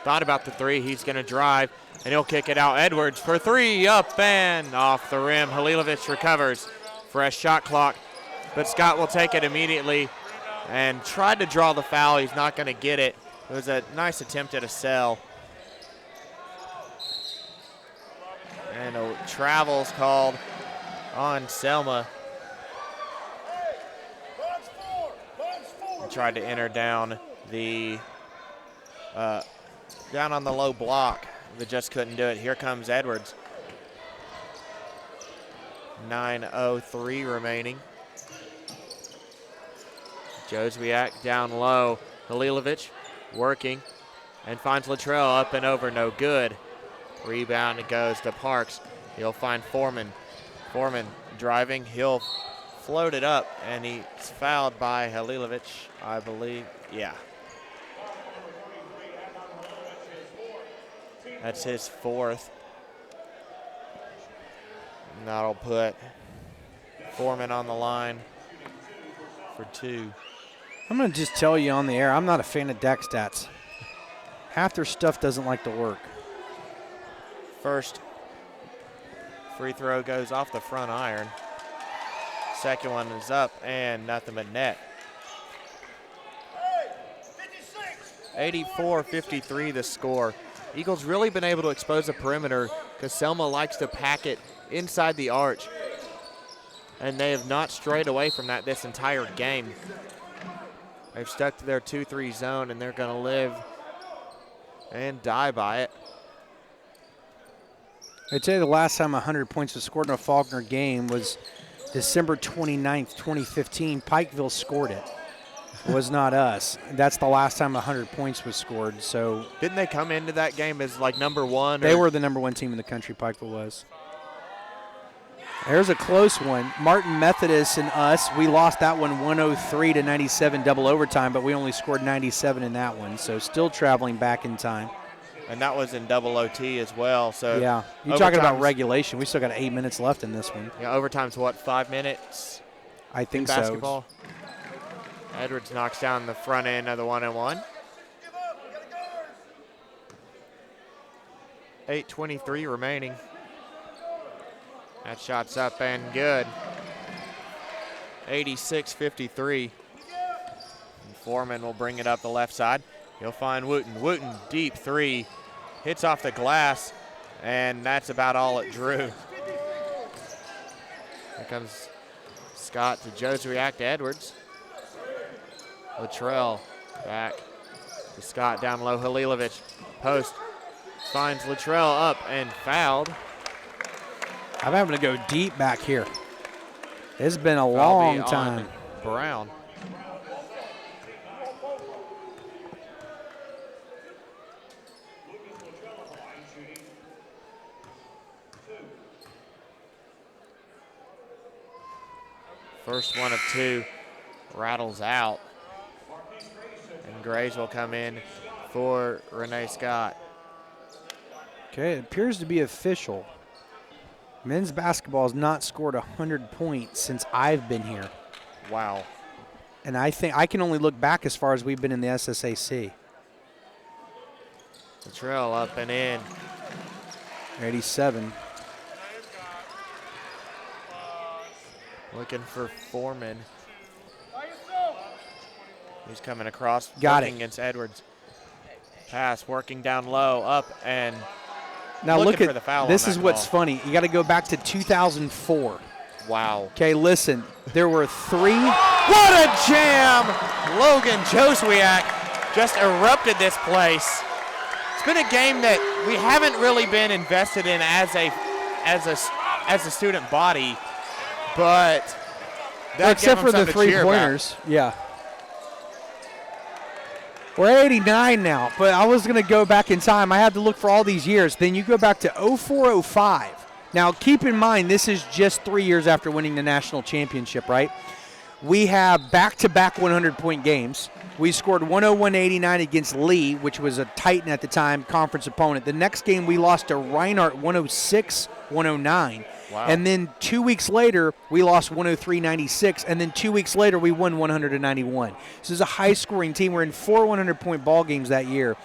Thought about the three. He's going to drive, and he'll kick it out. Edwards for three, up and off the rim. Halilovic recovers. Fresh shot clock, but Scott will take it immediately and tried to draw the foul. He's not going to get it. It was a nice attempt at a sell. And a travel's called on Selma. Tried to enter down the down on the low block, but just couldn't do it. Here comes Edwards. 9:03 remaining. Joswiak down low. Halilovic working and finds Luttrell up and over, no good. Rebound goes to Parks. He'll find Foreman. Foreman driving, he'll float it up, and he's fouled by Halilovic, I believe. Yeah. That's his fourth. And that'll put Foreman on the line for two. I'm going to just tell you on the air, I'm not a fan of deck stats. Half their stuff doesn't like to work. First free throw goes off the front iron. Second one is up and nothing but net. 84-53 the score. Eagles really been able to expose the perimeter because Selma likes to pack it inside the arch. And they have not strayed away from that this entire game. They've stuck to their 2-3 zone, and they're going to live and die by it. I'd say the last time 100 points was scored in a Faulkner game was December 29th, 2015. Pikeville scored it. It was not us. That's the last time 100 points was scored. So didn't they come into that game as like number one? They were the number one team in the country, Pikeville was. There's a close one. Martin Methodist and us, we lost that one 103-97 double overtime, but we only scored 97 in that one. So still traveling back in time. And that was in double OT as well. So yeah, you're talking about regulation. We still got 8 minutes left in this one. Yeah, overtime's what, 5 minutes? I think in basketball. So. Edwards knocks down the front end of the 1-on-1. 8:23 remaining. That shot's up and good. 86-53. And Foreman will bring it up the left side. He'll find Wooten. Wooten, deep three. Hits off the glass, and that's about all it drew. Here comes Scott to Joswiak to Edwards. Latrell back to Scott down low. Halilovic post finds Latrell up and fouled. I'm having to go deep back here. It's been a long time. Brown. First one of two rattles out. And Graves will come in for Renee Scott. Okay, it appears to be official. Men's basketball has not scored 100 points since I've been here. Wow. And I think I can only look back as far as we've been in the SSAC. The trail up and in. 87. Looking for Foreman. He's coming across. Got it. Against Edwards. Pass working down low, up and now look for at the foul. This on is that what's call. funny. You got to go back to 2004. Wow. Okay, listen. There were three. What a jam! Logan Joswiak just erupted this place. It's been a game that we haven't really been invested in as a student body, but that except for the 3-pointers. Yeah. We're 89 now, but I was going to go back in time. I had to look for all these years. Then you go back to 04-05. Now, keep in mind, this is just 3 years after winning the national championship, right? We have back-to-back 100-point games. We scored 101-89 against Lee, which was a Titan at the time, conference opponent. The next game, we lost to Reinhardt 106-109. Wow. And then 2 weeks later, we lost 103-96. And then 2 weeks later, we won 100-91. This is a high-scoring team. We're in 4 100-point ball games that year.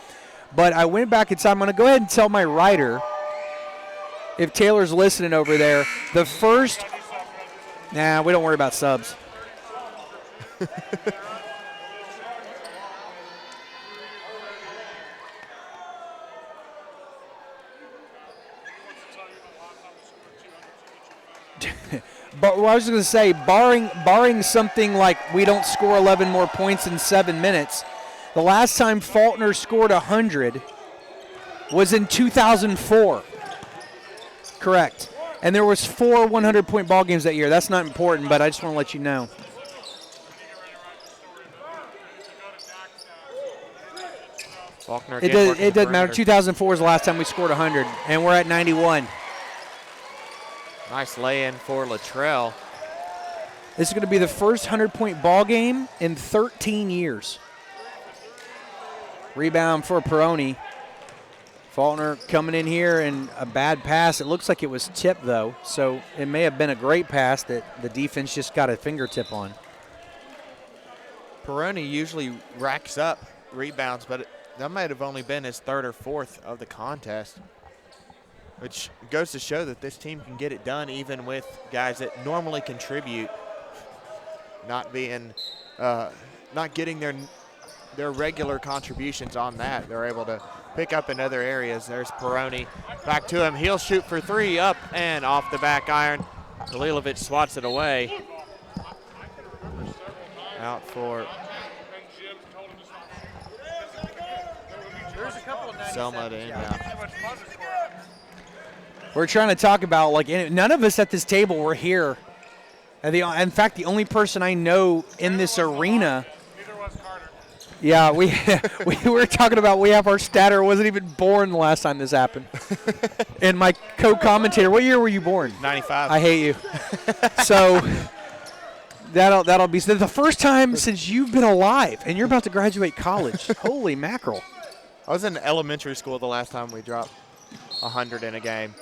But I went back in time. I'm going to go ahead and tell my writer, if Taylor's listening over there, the first – nah, we don't worry about subs. But what I was going to say, barring something like we don't score 11 more points in 7 minutes, the last time Faulkner scored 100 was in 2004. Correct. And there was 4 100-point ball games that year. That's not important, but I just want to let you know. Faulkner It doesn't matter. 2004 is the last time we scored 100, and we're at 91. Nice lay-in for Latrell. This is going to be the first 100-point ball game in 13 years. Rebound for Peroni. Faulkner coming in here and a bad pass. It looks like it was tipped, though, so it may have been a great pass that the defense just got a fingertip on. Peroni usually racks up rebounds, but that might have only been his 3rd or 4th of the contest, which goes to show that this team can get it done even with guys that normally contribute not being, not getting their regular contributions on that. They're able to pick up in other areas. There's Peroni back to him. He'll shoot for three, up and off the back iron. Dalilovic swats it away. Out for Selma to inbound. We're trying to talk about, like, none of us at this table were here. In fact, the only person I know in this arena. Yeah, we were talking about we have our statter wasn't even born the last time this happened. And my co-commentator, what year were you born? 95. I hate you. So that'll be the first time since you've been alive, and you're about to graduate college. Holy mackerel. I was in elementary school the last time we dropped 100 in a game.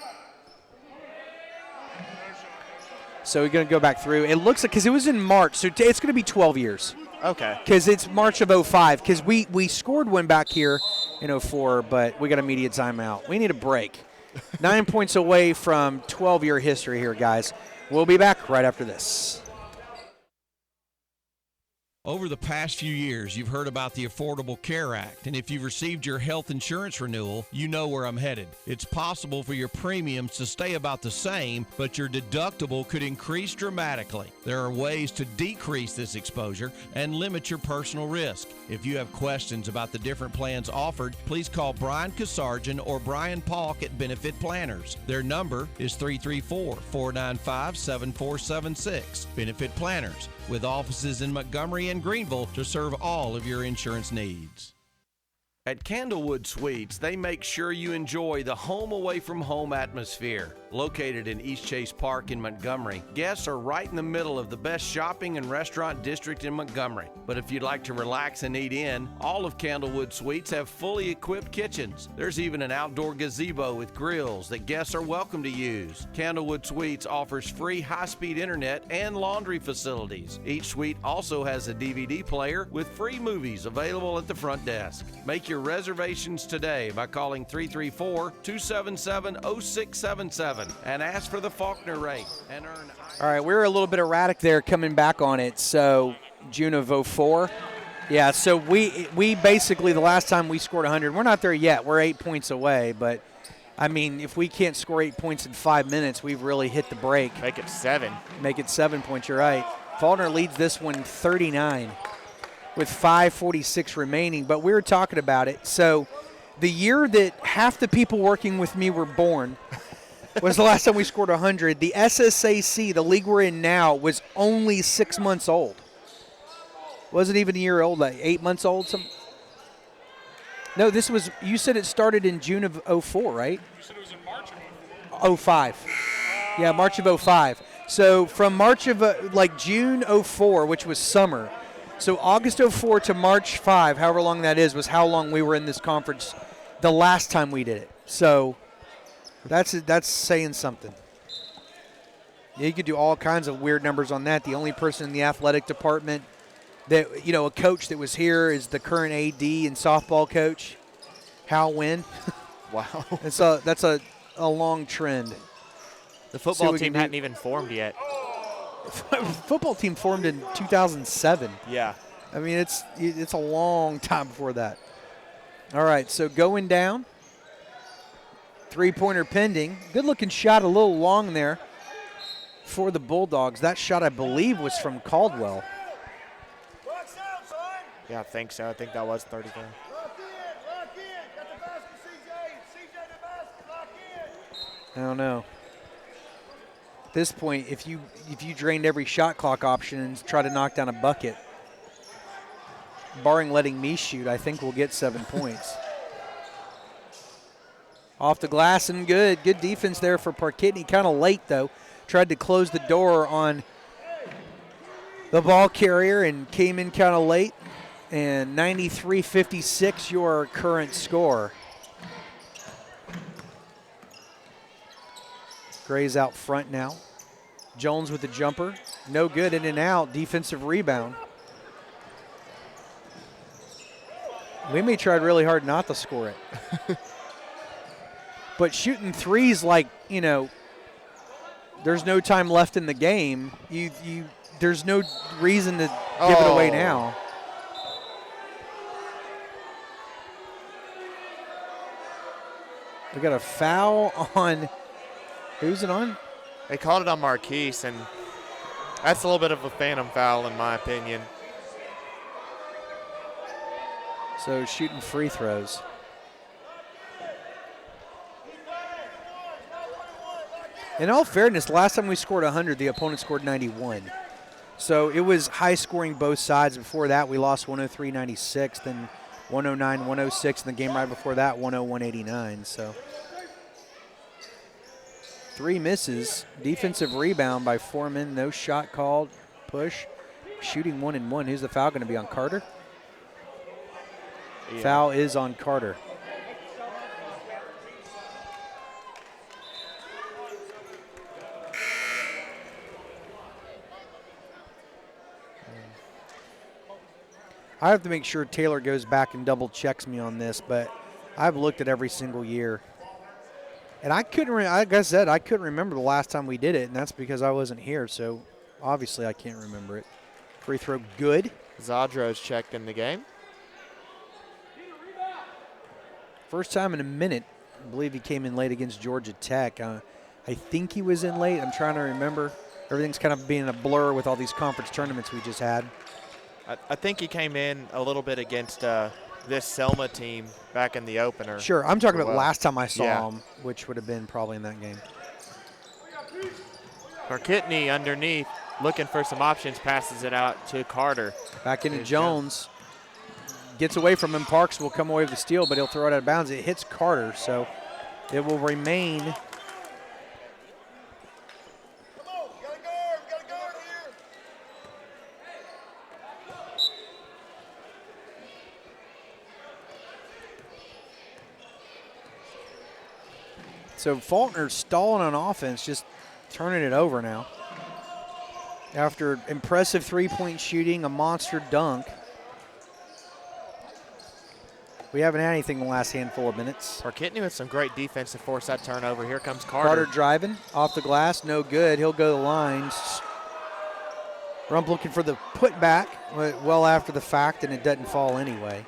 So we're going to go back through. It looks like, because it was in March, so it's going to be 12 years. Okay. Because it's March of 05, because we scored one back here in 04, but we got immediate timeout. We need a break. 9 points away from 12-year history here, guys. We'll be back right after this. Over the past few years, you've heard about the Affordable Care Act, and if you've received your health insurance renewal, you know where I'm headed. It's possible for your premiums to stay about the same, but your deductible could increase dramatically. There are ways to decrease this exposure and limit your personal risk. If you have questions about the different plans offered, please call Brian Kasarjan or Brian Palk at Benefit Planners. Their number is 334-495-7476. Benefit Planners, with offices in Montgomery and Greenville to serve all of your insurance needs. At Candlewood Suites, they make sure you enjoy the home away from home atmosphere. Located in East Chase Park in Montgomery, guests are right in the middle of the best shopping and restaurant district in Montgomery. But if you'd like to relax and eat in, all of Candlewood Suites have fully equipped kitchens. There's even an outdoor gazebo with grills that guests are welcome to use. Candlewood Suites offers free high-speed internet and laundry facilities. Each suite also has a DVD player with free movies available at the front desk. Make your reservations today by calling 334-277-0677 and ask for the Faulkner rate and earn. All right, we were a little bit erratic there coming back on it. So June of 04. Yeah, so we basically, the last time we scored 100, we're not there yet. We're 8 points away, but I mean, if we can't score 8 points in 5 minutes, we've really hit the break. Make it 7. Make it 7 points, you're right. Faulkner leads this one 39 with 5:46 remaining, but we were talking about it. So the year that half the people working with me were born was the last time we scored 100. The SSAC, the league we're in now, was only 6 months old. Wasn't even a year old, like 8 months old. No, this was, you said it started in June of 04, right? You said it was in March of 05. Yeah, March of 05. So from March of, June 04, which was summer, so August 04 to March 5, however long that is, was how long we were in this conference the last time we did it. So that's saying something. Yeah, you could do all kinds of weird numbers on that. The only person in the athletic department that, a coach that was here is the current AD and softball coach, Hal Wynn. Wow. That's a long trend. The football team hadn't even formed yet. Football team formed in 2007. Yeah. I mean, it's a long time before that. All right, so going down. Three-pointer pending. Good-looking shot, a little long there for the Bulldogs. That shot, I believe, was from Caldwell. Yeah, I think so. I think that was 34. I don't know. At this point, if you drained every shot clock option and try to knock down a bucket, barring letting me shoot, I think we'll get 7 points. Off the glass and good. Good defense there for Parkitney. Kind of late, though. Tried to close the door on the ball carrier and came in kind of late. And 93-56, your current score. Gray's out front now. Jones with the jumper. No good, in and out. Defensive rebound. We may try really hard not to score it. But shooting threes like, there's no time left in the game, you there's no reason to give it away now. We got a foul on, who's it on? They called it on Marquise, and that's a little bit of a phantom foul in my opinion. So shooting free throws. In all fairness, last time we scored 100, the opponent scored 91. So it was high scoring both sides. Before that, we lost 103-96, then 109-106, and the game right before that, 101-89. So 3 misses. Defensive rebound by Foreman. No shot called. Push. Shooting 1-and-1. Who's the foul going to be on Carter? Yeah. Foul is on Carter. I have to make sure Taylor goes back and double checks me on this, but I've looked at every single year. And I couldn't, like I said, I couldn't remember the last time we did it, and that's because I wasn't here, so obviously I can't remember it. Free throw good. Zadro's checked in the game. First time in a minute. I believe he came in late against Georgia Tech. I think he was in late. I'm trying to remember. Everything's kind of being a blur with all these conference tournaments we just had. I think he came in a little bit against this Selma team back in the opener. Sure, I'm talking about last time I saw him, which would have been probably in that game. Parkitney underneath, looking for some options, passes it out to Carter. Back into Jones. Gets away from him. Parks will come away with the steal, but he'll throw it out of bounds. It hits Carter, so it will remain. So Faulkner stalling on offense, just turning it over now. After impressive three-point shooting, a monster dunk. We haven't had anything in the last handful of minutes. Parkitney with some great defense to force that turnover. Here comes Carter. Carter driving off the glass, no good. He'll go to the lines. Rump looking for the putback, well after the fact, and it doesn't fall anyway.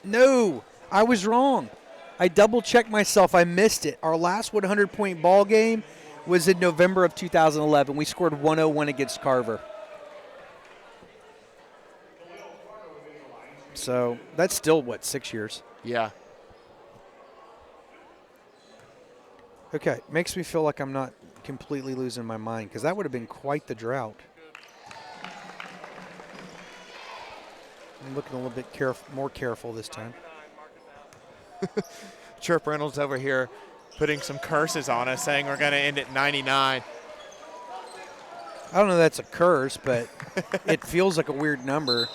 No, I was wrong. I double-checked myself. I missed it. Our last 100-point ball game was in November of 2011. We scored 101 against Carver. So that's still, what, 6 years? Yeah. Okay, makes me feel like I'm not completely losing my mind because that would have been quite the drought. I'm looking a little bit more careful this time. Chirp Reynolds over here putting some curses on us, saying we're going to end at 99. I don't know if that's a curse, but it feels like a weird number.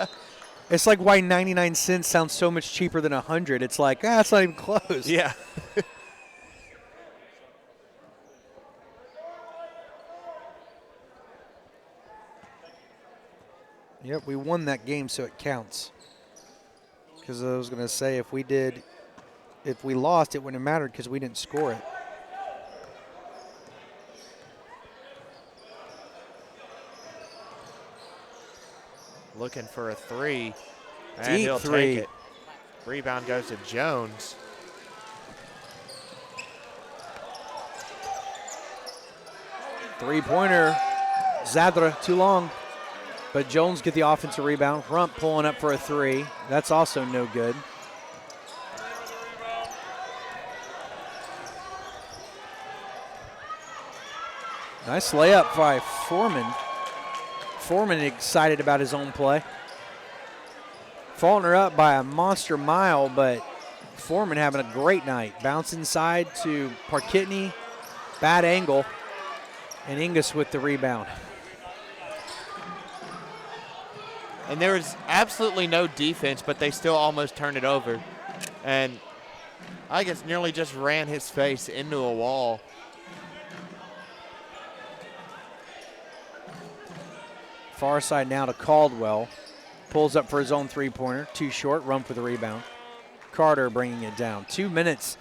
It's like why 99 cents sounds so much cheaper than 100. It's like, it's not even close. Yeah. Yep, we won that game, so it counts. Because I was going to say, if we lost, it wouldn't have mattered because we didn't score it. Looking for a three. And Deep he'll three. take it. Rebound goes to Jones. Three-pointer. Zadra, too long. But Jones get the offensive rebound. Rump pulling up for a three. That's also no good. Nice layup by Foreman. Foreman excited about his own play. Faulkner up by a monster mile, but Foreman having a great night. Bounce inside to Parkitney. Bad angle. And Ingus with the rebound. And there was absolutely no defense, but they still almost turned it over. And I guess nearly just ran his face into a wall. Far side now to Caldwell. Pulls up for his own three-pointer. Too short. Rump with the rebound. Carter bringing it down. 2 minutes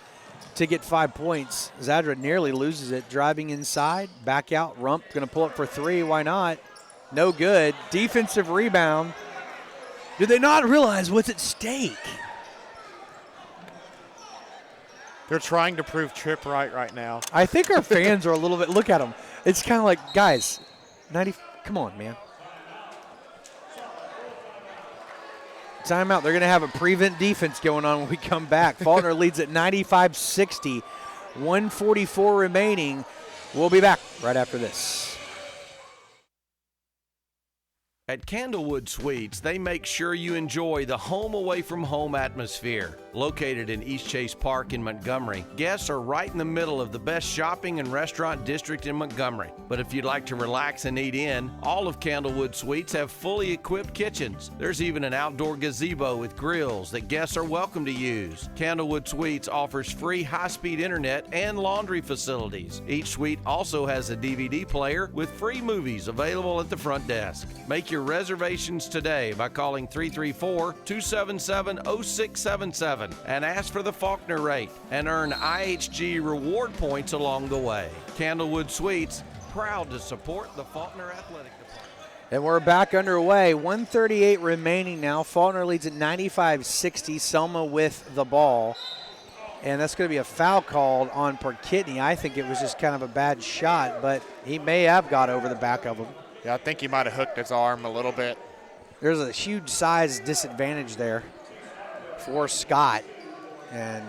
to get 5 points. Zadra nearly loses it. Driving inside, back out, Rump going to pull up for 3. Why not? No good. Defensive rebound. Do they not realize what's at stake? They're trying to prove Trip right now. I think our fans are a little bit, look at them. It's kind of like, guys, 90, come on, man. Timeout. They're going to have a prevent defense going on when we come back. Faulkner leads at 95-60. 1:44 remaining. We'll be back right after this. At Candlewood Suites, they make sure you enjoy the home away from home atmosphere. Located in East Chase Park in Montgomery, guests are right in the middle of the best shopping and restaurant district in Montgomery. But if you'd like to relax and eat in, all of Candlewood Suites have fully equipped kitchens. There's even an outdoor gazebo with grills that guests are welcome to use. Candlewood Suites offers free high-speed internet and laundry facilities. Each suite also has a DVD player with free movies available at the front desk. Make your reservations today by calling 334-277-0677 and ask for the Faulkner rate and earn IHG reward points along the way. Candlewood Suites, proud to support the Faulkner Athletic Department. And we're back underway. 1:38 remaining now. Faulkner leads at 95-60. Selma with the ball. And that's going to be a foul called on Perkitney. I think it was just kind of a bad shot, but he may have got over the back of him. Yeah, I think he might have hooked his arm a little bit. There's a huge size disadvantage there for Scott. And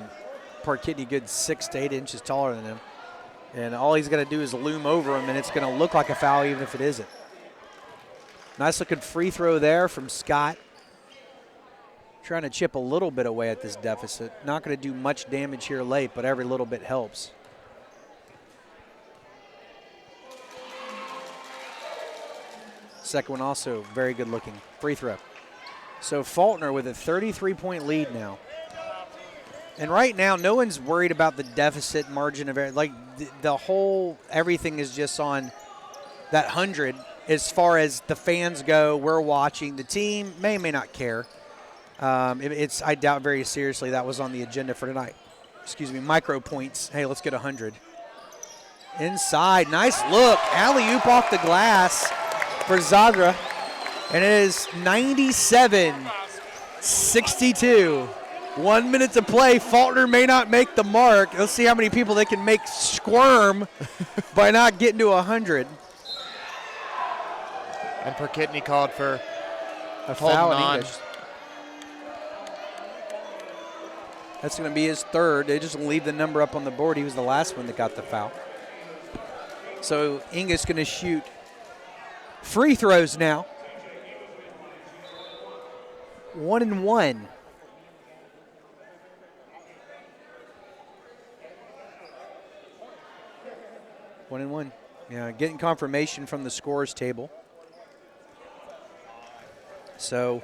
Perkitney good 6 to 8 inches taller than him. And all he's going to do is loom over him, and it's going to look like a foul even if it isn't. Nice looking free throw there from Scott. Trying to chip a little bit away at this deficit. Not going to do much damage here late, but every little bit helps. Second one also very good looking. Free throw. So Faulkner with a 33-point lead now. And right now, no one's worried about the deficit margin of error. Like the whole, everything is just on that 100 as far as the fans go. We're watching. The team may not care. I doubt very seriously that was on the agenda for tonight. Excuse me, micro points. Hey, let's get 100. Inside, nice look. Alley-oop off the glass for Zadra. And it is 97-62. 1 minute to play. Faulkner may not make the mark. Let's see how many people they can make squirm by not getting to 100. And Perkitney called for a foul on. in English. That's going to be his third. They just leave the number up on the board. He was the last one that got the foul. So Inga's going to shoot free throws now. 1 and 1. One and one. Yeah, getting confirmation from the scores table. So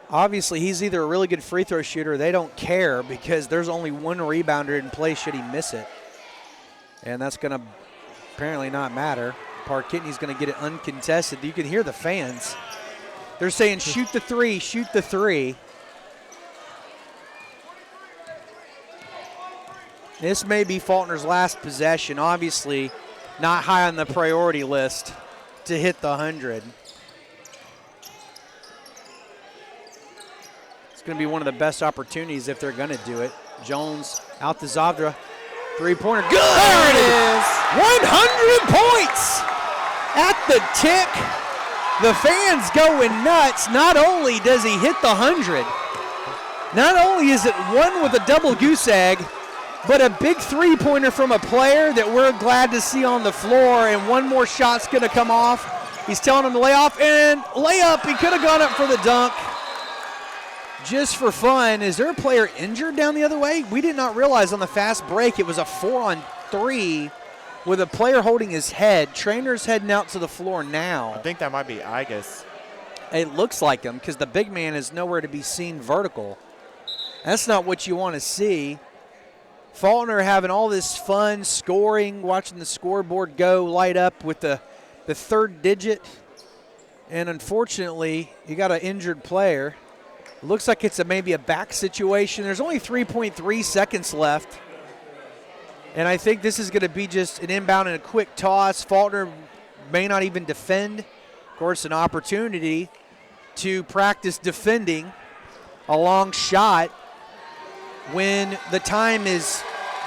obviously he's either a really good free throw shooter or they don't care because there's only one rebounder in play should he miss it. And that's going to apparently not matter. Perkitney's going to get it uncontested. You can hear the fans. They're saying shoot the three, shoot the three. This may be Faulkner's last possession. Obviously not high on the priority list to hit the 100. It's going to be one of the best opportunities if they're going to do it. Jones out to Zadra. Three-pointer. Good! There it is! 100 points at the tick. The fans going nuts. Not only does he hit the 100, not only is it one with a double goose egg, but a big three-pointer from a player that we're glad to see on the floor, and one more shot's going to come off. He's telling him to lay off, and layup. He could have gone up for the dunk. Just for fun, is there a player injured down the other way? We did not realize on the fast break it was a 4-on-3 with a player holding his head. Trainer's heading out to the floor now. I think that might be Igus. It looks like him because the big man is nowhere to be seen vertical. That's not what you want to see. Faulkner having all this fun scoring, watching the scoreboard go light up with the third digit. And unfortunately, you got an injured player. It looks like it's maybe a back situation. There's only 3.3 seconds left And I think this is going to be just an inbound and a quick toss. Faulkner may not even defend. Of course, an opportunity to practice defending a long shot when the time is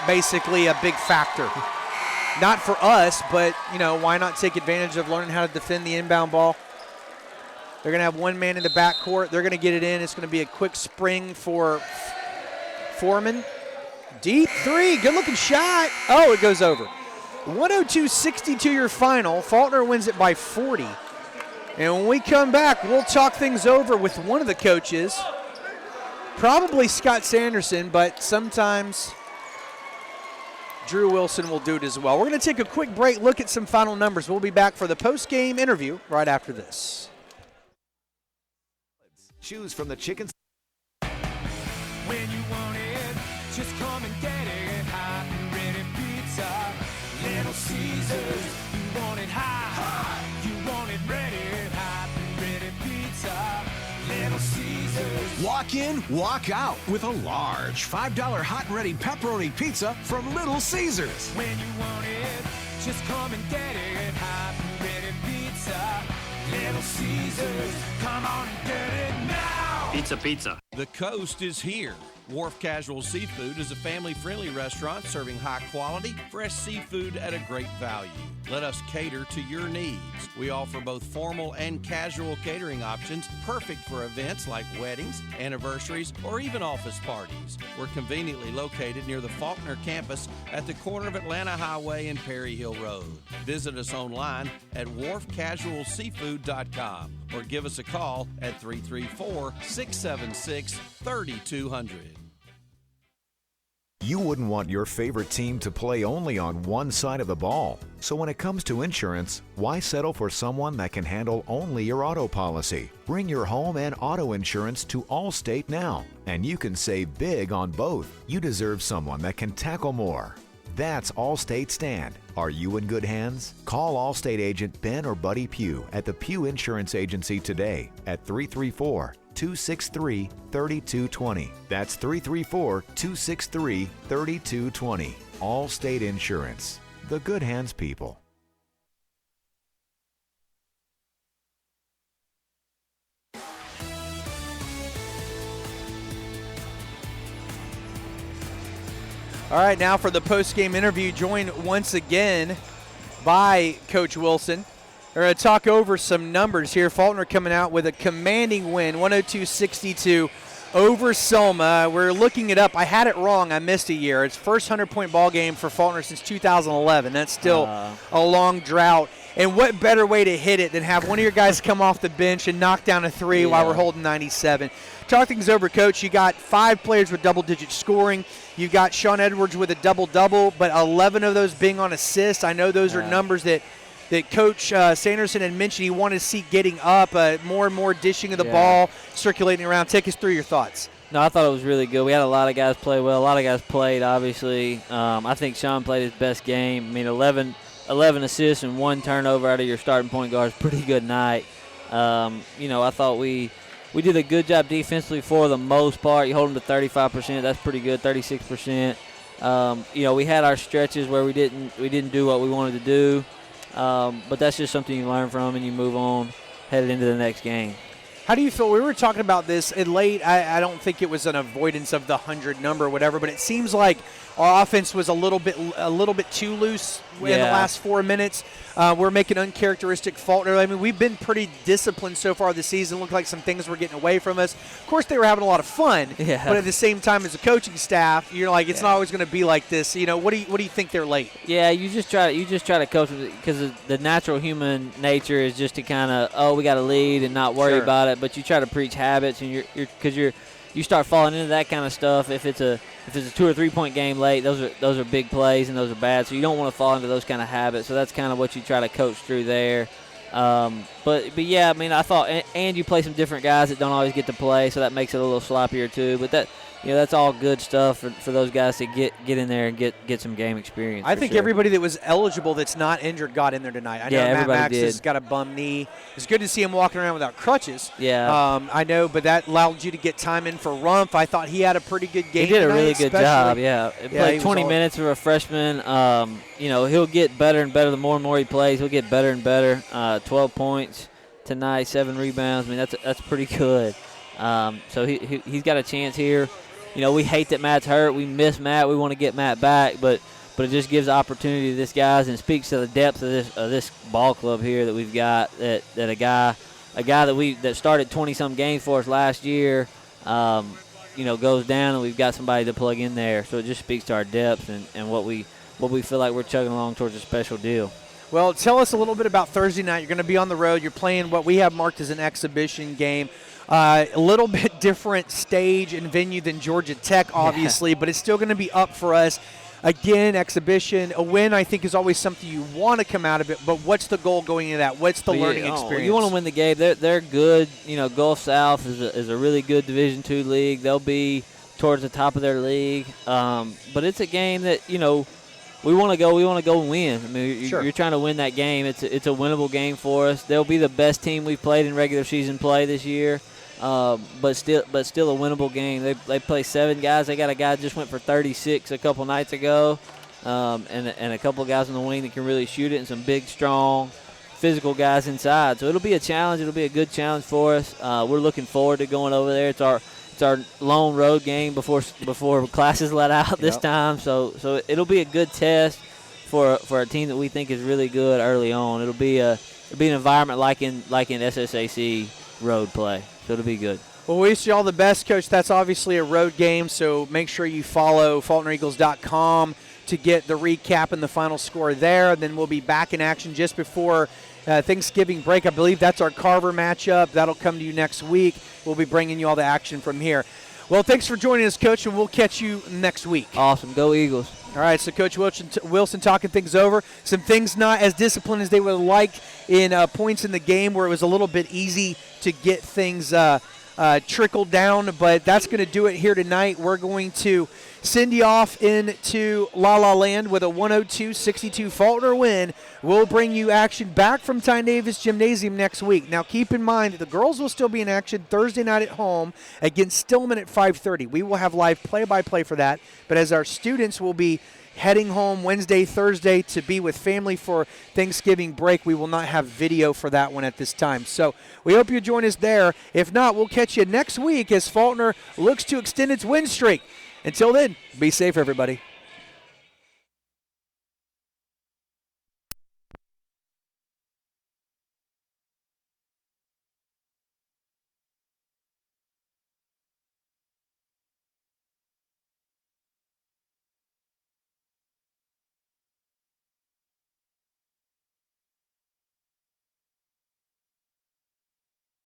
basically a big factor. Not for us, but, why not take advantage of learning how to defend the inbound ball? They're going to have one man in the backcourt. They're going to get it in. It's going to be a quick spring for Foreman. Deep three, good-looking shot. Oh, it goes over. 102-62 your final. Faulkner wins it by 40. And when we come back, we'll talk things over with one of the coaches. Probably Scott Sanderson, but sometimes Drew Wilson will do it as well. We're going to take a quick break, look at some final numbers. We'll be back for the post-game interview right after this. Choose from the chicken. When you want it, just come and get it. Hot and ready pizza. Little Caesars. You want it hot. You want it ready. Hot and ready pizza. Little Caesars. Walk in, walk out with a large $5 hot and ready pepperoni pizza from Little Caesars. When you want it, just come and get it. Hot and ready pizza. Little Caesars. Come on and get it now. Pizza. The coast is here. Wharf Casual Seafood is a family-friendly restaurant serving high-quality, fresh seafood at a great value. Let us cater to your needs. We offer both formal and casual catering options, perfect for events like weddings, anniversaries, or even office parties. We're conveniently located near the Faulkner campus at the corner of Atlanta Highway and Perry Hill Road. Visit us online at wharfcasualseafood.com or give us a call at 334-676-3200. You wouldn't want your favorite team to play only on one side of the ball. So when it comes to insurance, why settle for someone that can handle only your auto policy? Bring your home and auto insurance to Allstate now, and you can save big on both. You deserve someone that can tackle more. That's Allstate Stand. Are you in good hands? Call Allstate agent Ben or Buddy Pugh at the Pugh Insurance Agency today at 334-263-3220. That's 334-263-3220. Allstate Insurance. The good hands people. All right, now for the post-game interview, joined once again by Coach Wilson. We're going to talk over some numbers here. Faulkner coming out with a commanding win, 102-62 over Selma. We're looking it up. I had it wrong. I missed a year. It's first 100-point ball game for Faulkner since 2011. That's still a long drought. And what better way to hit it than have one of your guys come off the bench and knock down a three while we're holding 97. Talk things over, Coach. You got 5 players with double-digit scoring. You've got Sean Edwards with a double-double, but 11 of those being on assists. I know those are numbers that Coach Sanderson had mentioned he wanted to see getting up, more and more dishing of the ball, circulating around. Take us through your thoughts. No, I thought it was really good. We had a lot of guys play well. A lot of guys played, obviously. I think Sean played his best game. I mean, 11 assists and 1 turnover out of your starting point guard is a pretty good night. I thought we did a good job defensively for the most part. You hold them to 35%. That's pretty good, 36%. We had our stretches where we didn't do what we wanted to do. But that's just something you learn from and you move on, headed into the next game. How do you feel? We were talking about this in late. I don't think it was an avoidance of the 100 number or whatever, but it seems like our offense was a little bit too loose in the last 4 minutes. We're making uncharacteristic Faulkner. I mean, we've been pretty disciplined so far this season. Looked like some things were getting away from us. Of course, they were having a lot of fun, but at the same time, as a coaching staff, you're like, it's not always going to be like this. What do you think they're late? Yeah, you just try to coach them because the natural human nature is just to kind of we got to lead and not worry about it. But you try to preach habits, and you start falling into that kind of stuff. If it's a 2 or 3 point game late, those are big plays and those are bad. So you don't want to fall into those kind of habits. So that's kind of what you try to coach through there. But yeah, I mean, I thought, and you play some different guys that don't always get to play, so that makes it a little sloppier too. But that's all good stuff for those guys to get in there and get some game experience. I think everybody that was eligible that's not injured got in there tonight. I know Matt Max has got a bum knee. It's good to see him walking around without crutches. Yeah. I know, but that allowed you to get time in for Rumpf. I thought he had a pretty good game. He did tonight, a really good job, yeah. He played 20 was minutes for a freshman. He'll get better and better the more and more he plays. He'll get better and better. 12 points tonight, 7 rebounds. I mean, that's pretty good. So he's got a chance here. We hate that Matt's hurt. We miss Matt. We want to get Matt back, but it just gives opportunity to this guys and speaks to the depth of this ball club here that we've got. That a guy that started 20-some games for us last year, goes down, and we've got somebody to plug in there. So it just speaks to our depth and what we feel like we're chugging along towards a special deal. Well, tell us a little bit about Thursday night. You're going to be on the road. You're playing what we have marked as an exhibition game. A little bit different stage and venue than Georgia Tech, obviously, but it's still going to be up for us. Again, exhibition. A win, I think, is always something you want to come out of it, but what's the goal going into that? What's the learning experience? You want to win the game. They're good. Gulf South is a really good Division II league. They'll be towards the top of their league. But it's a game that, we want to go and win. I mean, you're trying to win that game. It's a winnable game for us. They'll be the best team we've played in regular season play this year. But still a winnable game. They play 7 guys. They got a guy that just went for 36 a couple nights ago, and a couple of guys on the wing that can really shoot it, and some big, strong, physical guys inside. So it'll be a challenge. It'll be a good challenge for us. We're looking forward to going over there. It's our lone road game before classes let out this time. So it'll be a good test for a team that we think is really good early on. It'll be an environment like in SSAC road play. So it'll be good. Well, we wish you all the best, Coach. That's obviously a road game, so make sure you follow FaulknerEagles.com to get the recap and the final score there. Then we'll be back in action just before Thanksgiving break. I believe that's our Carver matchup. That'll come to you next week. We'll be bringing you all the action from here. Well, thanks for joining us, Coach, and we'll catch you next week. Awesome. Go Eagles. All right, so Coach Wilson talking things over. Some things not as disciplined as they would like in points in the game where it was a little bit easy to get things trickled down, but that's going to do it here tonight. We're going to send you off into La La Land with a 102-62 Faulkner win. We'll bring you action back from Tine Davis Gymnasium next week. Now, keep in mind that the girls will still be in action Thursday night at home against Stillman at 5:30. We will have live play-by-play for that, but as our students will be heading home Wednesday, Thursday to be with family for Thanksgiving break, we will not have video for that one at this time. So we hope you join us there. If not, we'll catch you next week as Faulkner looks to extend its win streak. Until then, be safe, everybody.